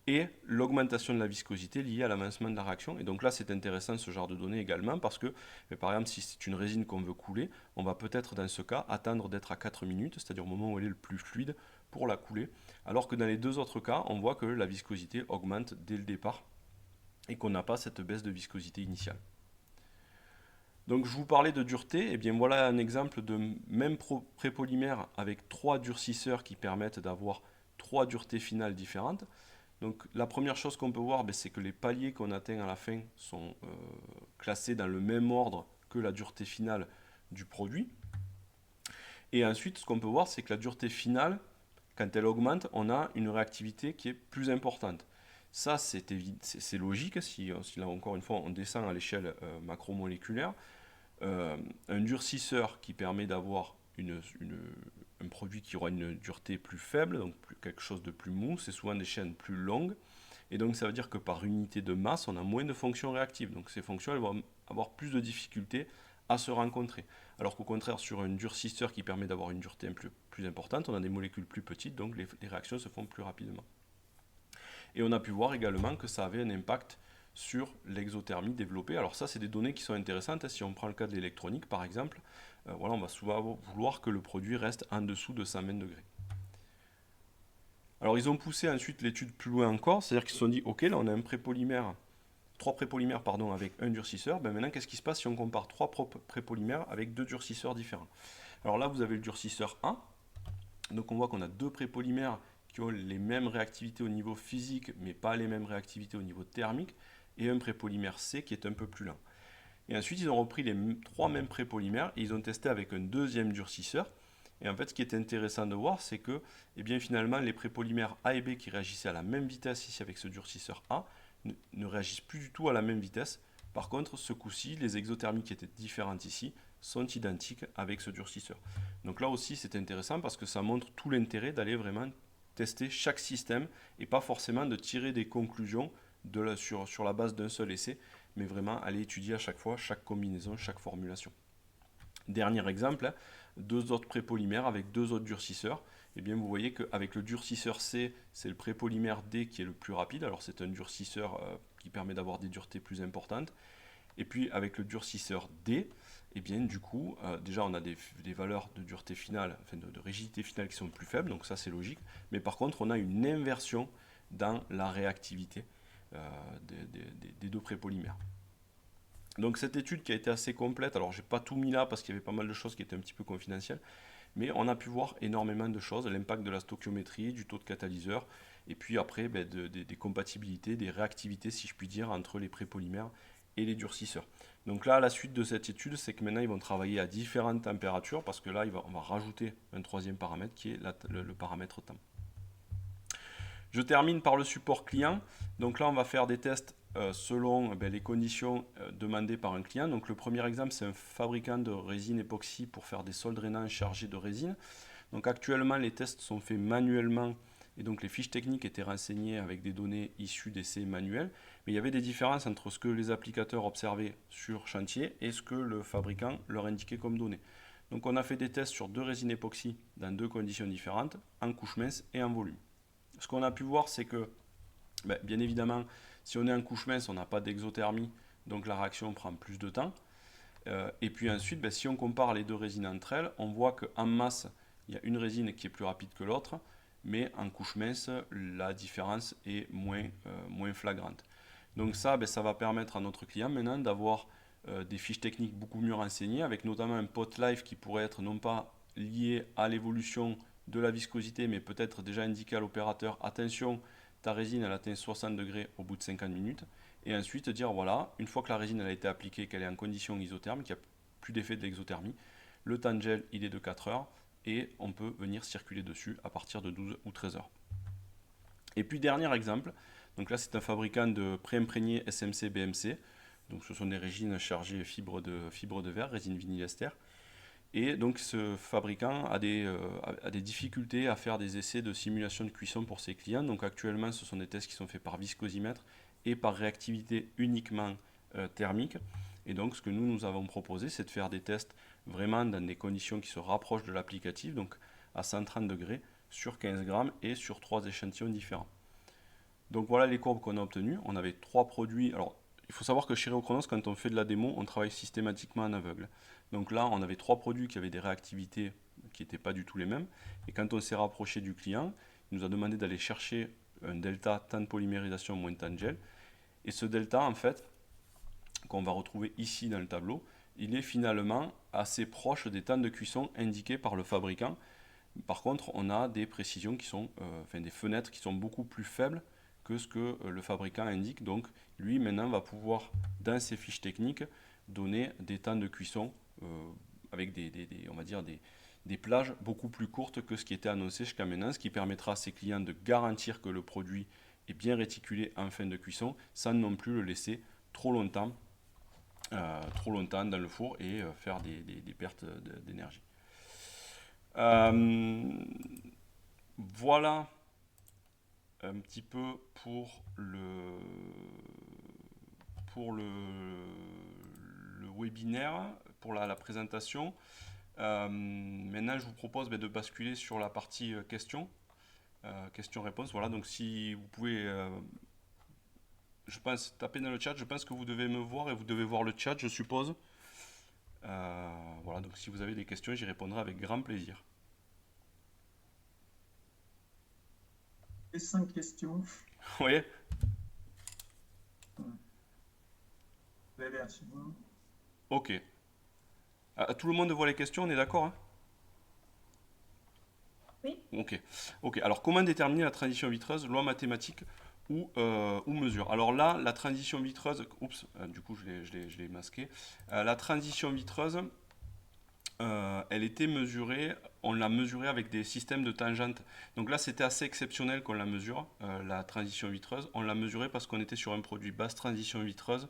et l'augmentation de la viscosité liée à l'avancement de la réaction. Et donc là, c'est intéressant ce genre de données également parce que, par exemple, si c'est une résine qu'on veut couler, on va peut-être dans ce cas attendre d'être à 4 minutes, c'est-à-dire au moment où elle est le plus fluide, pour la couler. Alors que dans les deux autres cas, on voit que la viscosité augmente dès le départ et qu'on n'a pas cette baisse de viscosité initiale. Donc je vous parlais de dureté, et bien voilà un exemple de même prépolymère avec 3 durcisseurs qui permettent d'avoir 3 duretés finales différentes. Donc la première chose qu'on peut voir, c'est que les paliers qu'on atteint à la fin sont classés dans le même ordre que la dureté finale du produit. Et ensuite, ce qu'on peut voir, c'est que la dureté finale, quand elle augmente, on a une réactivité qui est plus importante. Ça, c'est logique, si là encore une fois on descend à l'échelle macromoléculaire. Un durcisseur qui permet d'avoir un produit qui aura une dureté plus faible, donc quelque chose de plus mou, c'est souvent des chaînes plus longues. Et donc ça veut dire que par unité de masse, on a moins de fonctions réactives. Donc ces fonctions, elles vont avoir plus de difficultés à se rencontrer. Alors qu'au contraire, sur un durcisseur qui permet d'avoir une dureté plus importante, on a des molécules plus petites, donc les réactions se font plus rapidement. Et on a pu voir également que ça avait un impact sur l'exothermie développée. Alors ça, c'est des données qui sont intéressantes. Si on prend le cas de l'électronique, par exemple, on va souvent vouloir que le produit reste en dessous de 120 degrés. Alors ils ont poussé ensuite l'étude plus loin encore, c'est-à-dire qu'ils se sont dit, ok, là on a un prépolymère, 3 prépolymères avec un durcisseur. Maintenant, qu'est-ce qui se passe si on compare 3 prépolymères avec 2 durcisseurs différents? Alors là, vous avez le durcisseur A. Donc on voit qu'on a 2 prépolymères qui ont les mêmes réactivités au niveau physique, mais pas les mêmes réactivités au niveau thermique, et un prépolymère C qui est un peu plus lent. Et ensuite, ils ont repris les 3 mêmes prépolymères et ils ont testé avec un deuxième durcisseur. Et en fait, ce qui est intéressant de voir, c'est que finalement, les prépolymères A et B qui réagissaient à la même vitesse ici avec ce durcisseur A ne réagissent plus du tout à la même vitesse. Par contre, ce coup-ci, les exothermies qui étaient différentes ici sont identiques avec ce durcisseur. Donc là aussi, c'est intéressant parce que ça montre tout l'intérêt d'aller vraiment tester chaque système et pas forcément de tirer des conclusions sur la base d'un seul essai, mais vraiment aller étudier à chaque fois chaque combinaison, chaque formulation. Dernier exemple, 2 autres prépolymères avec 2 autres durcisseurs. Et bien vous voyez qu'avec le durcisseur C, c'est le prépolymère D qui est le plus rapide. Alors c'est un durcisseur qui permet d'avoir des duretés plus importantes. Et puis avec le durcisseur D, et bien du coup, déjà on a des valeurs de dureté finale, enfin de rigidité finale qui sont plus faibles, donc ça c'est logique. Mais par contre, on a une inversion dans la réactivité des 2 prépolymères. Donc cette étude qui a été assez complète, alors j'ai pas tout mis là parce qu'il y avait pas mal de choses qui étaient un petit peu confidentielles, Mais on a pu voir énormément de choses, l'impact de la stoichiométrie, du taux de catalyseur, et puis après des compatibilités, des réactivités, si je puis dire, entre les prépolymères et les durcisseurs. Donc là, la suite de cette étude, c'est que maintenant, ils vont travailler à différentes températures, parce que là, on va rajouter un troisième paramètre qui est le paramètre temps. Je termine par le support client. Donc là, on va faire des tests selon les conditions demandées par un client. Donc le premier exemple, c'est un fabricant de résine époxy pour faire des sols drainants chargés de résine. Donc actuellement, les tests sont faits manuellement et donc les fiches techniques étaient renseignées avec des données issues d'essais manuels. Mais il y avait des différences entre ce que les applicateurs observaient sur chantier et ce que le fabricant leur indiquait comme données. Donc on a fait des tests sur 2 résines époxy dans 2 conditions différentes, en couche mince et en volume. Ce qu'on a pu voir, c'est que, bien évidemment, si on est en couche mince, on n'a pas d'exothermie, donc la réaction prend plus de temps. Et puis ensuite, si on compare les 2 résines entre elles, on voit qu'en masse, il y a une résine qui est plus rapide que l'autre, mais en couche mince, la différence est moins flagrante. Donc ça, ça va permettre à notre client maintenant d'avoir des fiches techniques beaucoup mieux renseignées, avec notamment un pot life qui pourrait être non pas lié à l'évolution de la viscosité, mais peut-être déjà indiqué à l'opérateur, attention, ta résine elle atteint 60 degrés au bout de 50 minutes, et ensuite dire voilà, une fois que la résine elle a été appliquée, qu'elle est en condition isotherme, qu'il n'y a plus d'effet de l'exothermie, le temps de gel il est de 4 heures, et on peut venir circuler dessus à partir de 12 ou 13 heures. Et puis dernier exemple, donc là c'est un fabricant de pré-imprégnés SMC BMC, donc ce sont des résines chargées fibre de verre, résine vinylester. Et donc ce fabricant a des difficultés à faire des essais de simulation de cuisson pour ses clients. Donc actuellement ce sont des tests qui sont faits par viscosimètre et par réactivité uniquement thermique. Et donc ce que nous avons proposé, c'est de faire des tests vraiment dans des conditions qui se rapprochent de l'applicatif, donc à 130 degrés sur 15 grammes et sur 3 échantillons différents. Donc voilà les courbes qu'on a obtenues. On avait 3 produits. Alors il faut savoir que chez Reochronos, quand on fait de la démo, on travaille systématiquement en aveugle. Donc là, on avait 3 produits qui avaient des réactivités qui n'étaient pas du tout les mêmes. Et quand on s'est rapproché du client, il nous a demandé d'aller chercher un delta temps de polymérisation moins temps de gel. Et ce delta, en fait, qu'on va retrouver ici dans le tableau, il est finalement assez proche des temps de cuisson indiqués par le fabricant. Par contre, on a des précisions qui sont, des fenêtres qui sont beaucoup plus faibles que ce que le fabricant indique. Donc, lui, maintenant, va pouvoir, dans ses fiches techniques, donner des temps de cuisson avec on va dire des plages beaucoup plus courtes que ce qui était annoncé jusqu'à maintenant, ce qui permettra à ses clients de garantir que le produit est bien réticulé en fin de cuisson, sans non plus le laisser trop longtemps dans le four et faire des pertes d'énergie. Voilà un petit peu pour le webinaire, pour la présentation. Maintenant, je vous propose de basculer sur la partie questions-réponses. Voilà, donc si vous pouvez, je pense, taper dans le chat. Je pense que vous devez me voir et vous devez voir le chat, je suppose. Voilà, donc si vous avez des questions, j'y répondrai avec grand plaisir. 5 questions. Oui. Ok. Tout le monde voit les questions, on est d'accord, hein? Oui. Ok. Alors, comment déterminer la transition vitreuse, loi mathématique ou mesure? Alors là, la transition vitreuse, du coup, je l'ai masqué. La transition vitreuse, elle était mesurée, on l'a mesurée avec des systèmes de tangentes. Donc là, c'était assez exceptionnel qu'on la mesure, la transition vitreuse. On l'a mesurée parce qu'on était sur un produit basse transition vitreuse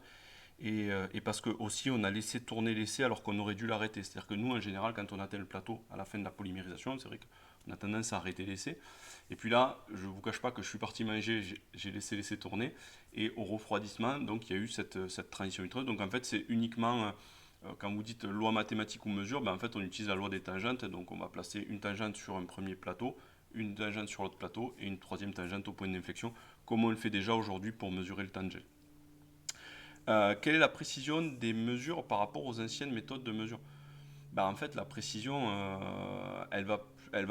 et parce que aussi on a laissé tourner l'essai alors qu'on aurait dû l'arrêter. C'est-à-dire que nous, en général, quand on atteint le plateau à la fin de la polymérisation, c'est vrai qu'on a tendance à arrêter l'essai. Et puis là, je ne vous cache pas que je suis parti manger, j'ai laissé l'essai tourner. Et au refroidissement, donc il y a eu cette transition vitreuse. Donc en fait, c'est uniquement, quand vous dites loi mathématique ou mesure, en fait on utilise la loi des tangentes. Donc on va placer une tangente sur un premier plateau, une tangente sur l'autre plateau et une troisième tangente au point d'inflexion, comme on le fait déjà aujourd'hui pour mesurer le temps de gel. Quelle est la précision des mesures par rapport aux anciennes méthodes de mesure? En fait, la précision, elle va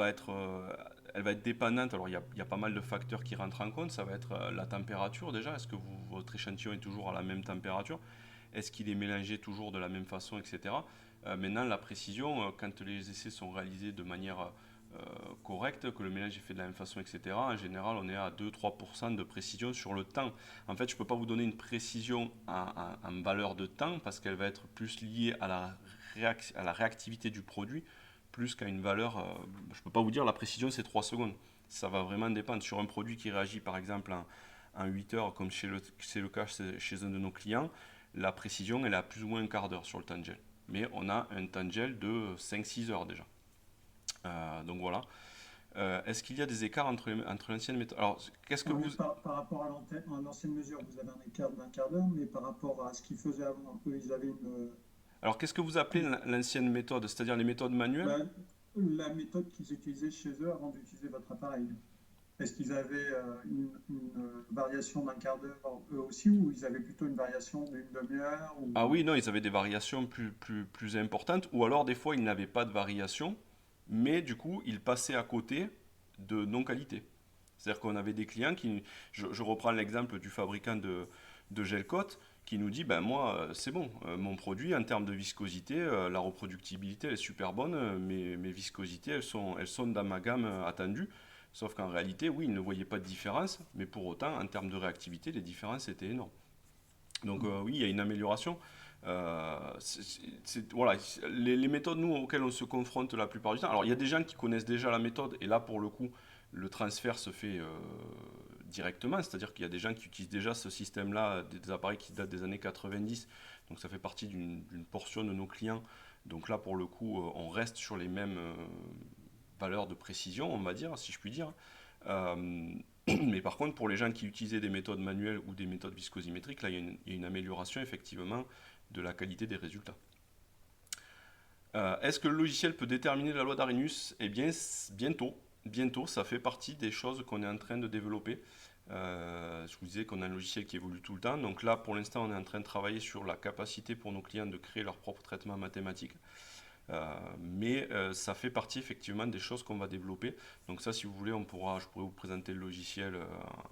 être dépendante. Alors, il y a pas mal de facteurs qui rentrent en compte. Ça va être la température déjà. Est-ce que votre échantillon est toujours à la même température? est-ce qu'il est mélangé toujours de la même façon, etc. Maintenant, la précision, quand les essais sont réalisés de manière correcte, que le mélange est fait de la même façon, etc., en général, on est à 2-3% de précision sur le temps. En fait, je ne peux pas vous donner une précision en valeur de temps parce qu'elle va être plus liée à la réactivité du produit plus qu'à une valeur. Je ne peux pas vous dire la précision, c'est 3 secondes. Ça va vraiment dépendre. Sur un produit qui réagit par exemple en 8 heures, comme c'est le cas chez un de nos clients, la précision elle est à plus ou moins un quart d'heure sur le temps de gel. Mais on a un temps de gel de 5-6 heures déjà. Donc voilà. Est-ce qu'il y a des écarts entre l'ancienne méthode? Alors, qu'est-ce que Oui, vous... par rapport à l'ancienne mesure, vous avez un écart d'un quart d'heure, mais par rapport à ce qu'ils faisaient avant, eux, ils avaient Alors, qu'est-ce que vous appelez une- l'ancienne méthode? C'est-à-dire les méthodes manuelles? bah, la méthode qu'ils utilisaient chez eux avant d'utiliser votre appareil. Est-ce qu'ils avaient une variation d'un quart d'heure eux aussi, ou ils avaient plutôt une variation d'une demi-heure Ah ou... oui, non, ils avaient des variations plus importantes, ou alors des fois ils n'avaient pas de variation, mais du coup ils passaient à côté de non-qualité. C'est-à-dire qu'on avait des clients qui, je reprends l'exemple du fabricant de gel coat, qui nous dit, ben moi c'est bon, mon produit en termes de viscosité, la reproductibilité elle est super bonne, mes viscosités elles sont dans ma gamme attendue. Sauf qu'en réalité, oui, ils ne voyaient pas de différence, mais pour autant, en termes de réactivité, les différences étaient énormes. Donc oui, il y a une amélioration. Voilà, les méthodes nous auxquelles on se confronte la plupart du temps. Alors il y a des gens qui connaissent déjà la méthode et là pour le coup le transfert se fait directement, c'est-à-dire qu'il y a des gens qui utilisent déjà ce système-là, des appareils qui datent des années 90, donc ça fait partie d'une portion de nos clients. Donc là pour le coup on reste sur les mêmes valeurs de précision, on va dire, si je puis dire. Euh, mais par contre, pour les gens qui utilisaient des méthodes manuelles ou des méthodes viscosimétriques, là, il y a une amélioration effectivement de la qualité des résultats. Est-ce que le logiciel peut déterminer la loi d'Arrhenius? Eh bien, bientôt. Bientôt, ça fait partie des choses qu'on est en train de développer. Je vous disais qu'on a un logiciel qui évolue tout le temps. Donc là, pour l'instant, on est en train de travailler sur la capacité pour nos clients de créer leur propre traitement mathématique. Mais ça fait partie effectivement des choses qu'on va développer. Donc ça, si vous voulez, je pourrais vous présenter le logiciel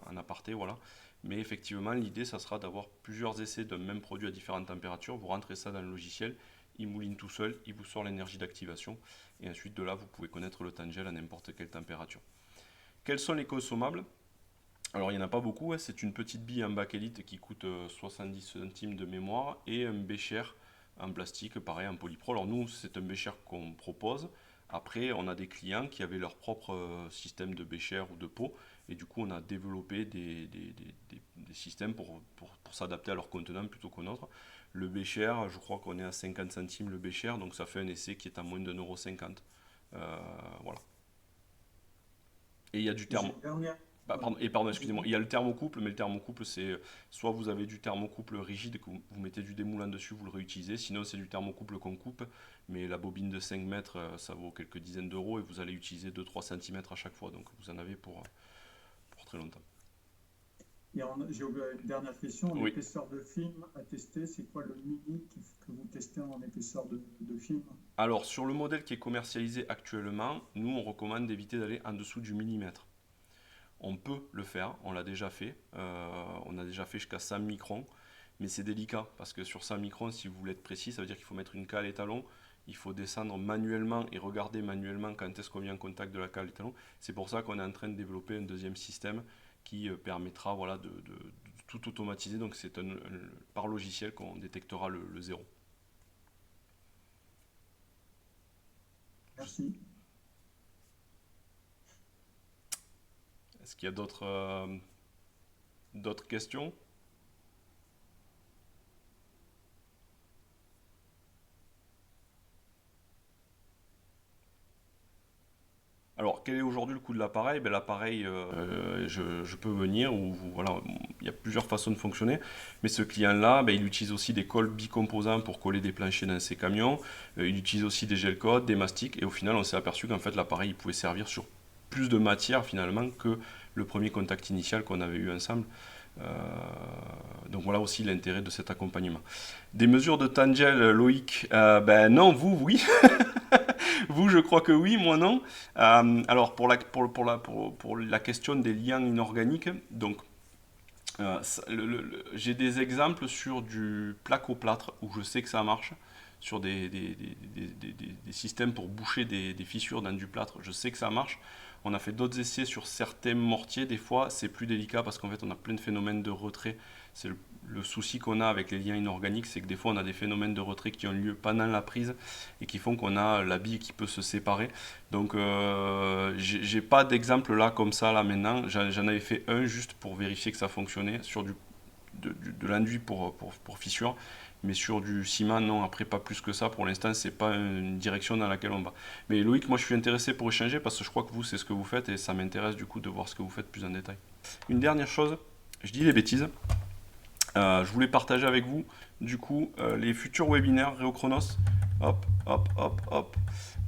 en aparté, voilà. Mais effectivement, l'idée, ça sera d'avoir plusieurs essais d'un même produit à différentes températures. Vous rentrez ça dans le logiciel, il mouline tout seul, il vous sort l'énergie d'activation, et ensuite de là, vous pouvez connaître le temps de gel à n'importe quelle température. Quels sont les consommables? Alors, il n'y en a pas beaucoup, hein. C'est une petite bille en bakélite qui coûte 70 centimes de mémoire et un bécher en plastique, pareil, en polypro. Alors, nous, c'est un bécher qu'on propose. Après, on a des clients qui avaient leur propre système de bécher ou de pot, et du coup, on a développé des systèmes pour s'adapter à leur contenant plutôt qu'au nôtre. Le bécher, je crois qu'on est à 50 centimes le bécher, donc ça fait un essai qui est à moins d'1,50 €. Voilà. Et il y a du J'ai thermo. une dernière. Ouais. Pardon, excusez-moi, J'ai- il y a le thermocouple, mais le thermocouple, c'est soit vous avez du thermocouple rigide, que vous mettez du démoulant dessus, vous le réutilisez, sinon c'est du thermocouple qu'on coupe, mais la bobine de 5 mètres, ça vaut quelques dizaines d'euros et vous allez utiliser 2-3 cm à chaque fois, donc vous en avez pour très longtemps. J'ai une dernière question. Oui, L'épaisseur de film à tester, c'est quoi le mini que vous testez en épaisseur de film? alors sur le modèle qui est commercialisé actuellement, nous on recommande d'éviter d'aller en dessous du millimètre. On peut le faire, on l'a déjà fait, on a déjà fait jusqu'à 100 microns, mais c'est délicat parce que sur 100 microns, si vous voulez être précis, ça veut dire qu'il faut mettre une cale étalon, il faut descendre manuellement et regarder manuellement quand est-ce qu'on vient en contact de la cale étalon. C'est pour ça qu'on est en train de développer un deuxième système qui permettra voilà, de tout automatiser. Donc c'est par logiciel qu'on détectera le zéro. Merci. Est-ce qu'il y a d'autres questions? Alors, quel est aujourd'hui le coût de l'appareil? Ben, l'appareil, je peux venir, ou voilà, il y a plusieurs façons de fonctionner, mais ce client-là, ben, il utilise aussi des cols bicomposants pour coller des planchers dans ses camions, il utilise aussi des gel coats, des mastiques, et au final, on s'est aperçu qu'en fait, l'appareil, il pouvait servir sur plus de matière finalement que le premier contact initial qu'on avait eu ensemble. Euh, donc voilà aussi l'intérêt de cet accompagnement. Des mesures de Tangel, Loïc, ben non, vous, oui. Vous, je crois que oui, moi non. Alors pour la question des liens inorganiques, donc J'ai des exemples sur du plaque-au-plâtre où je sais que ça marche, sur des systèmes pour boucher des fissures dans du plâtre, je sais que ça marche. On a fait d'autres essais sur certains mortiers, des fois c'est plus délicat parce qu'en fait on a plein de phénomènes de retrait. C'est le souci qu'on a avec les liens inorganiques, c'est que des fois on a des phénomènes de retrait qui ont lieu pendant la prise et qui font qu'on a la bille qui peut se séparer. Donc j'ai pas d'exemple là comme ça là maintenant. J'en avais fait un juste pour vérifier que ça fonctionnait sur de l'enduit pour fissure. Mais sur du ciment, non, après pas plus que ça. Pour l'instant, c'est pas une direction dans laquelle on va. Mais Loïc, moi je suis intéressé pour échanger parce que je crois que vous, c'est ce que vous faites et ça m'intéresse du coup de voir ce que vous faites plus en détail. Une dernière chose, je dis les bêtises. Je voulais partager avec vous du coup les futurs webinaires Réochronos. Hop, hop, hop, hop.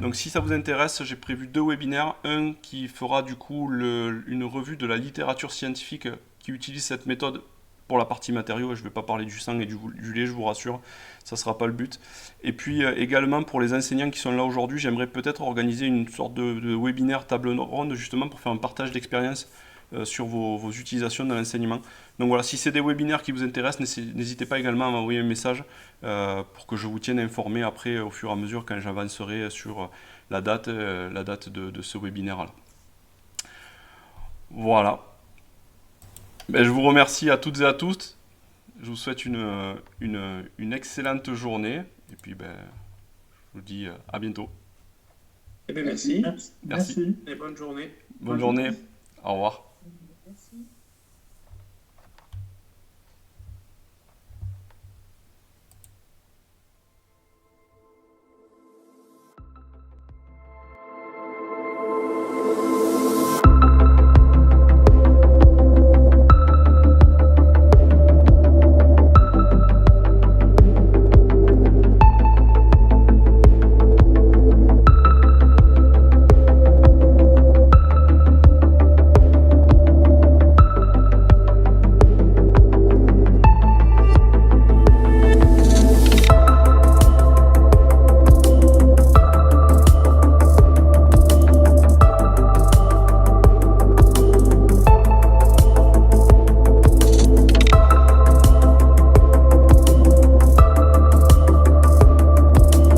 Donc si ça vous intéresse, j'ai prévu 2 webinaires. Un qui fera du coup une revue de la littérature scientifique qui utilise cette méthode pour la partie matériaux. Je ne vais pas parler du sang et du lait, je vous rassure, ça ne sera pas le but. Et puis également pour les enseignants qui sont là aujourd'hui, j'aimerais peut-être organiser une sorte de webinaire table ronde justement pour faire un partage d'expérience sur vos utilisations dans l'enseignement. Donc voilà, si c'est des webinaires qui vous intéressent, n'hésitez pas également à m'envoyer un message pour que je vous tienne informé après au fur et à mesure quand j'avancerai sur la date de ce webinaire-là. Voilà. Ben, je vous remercie à toutes et à tous. Je vous souhaite une excellente journée. Et puis, ben, je vous dis à bientôt. Eh bien, merci. Merci. Merci. Et bonne journée. Bonne journée. Au revoir. Merci.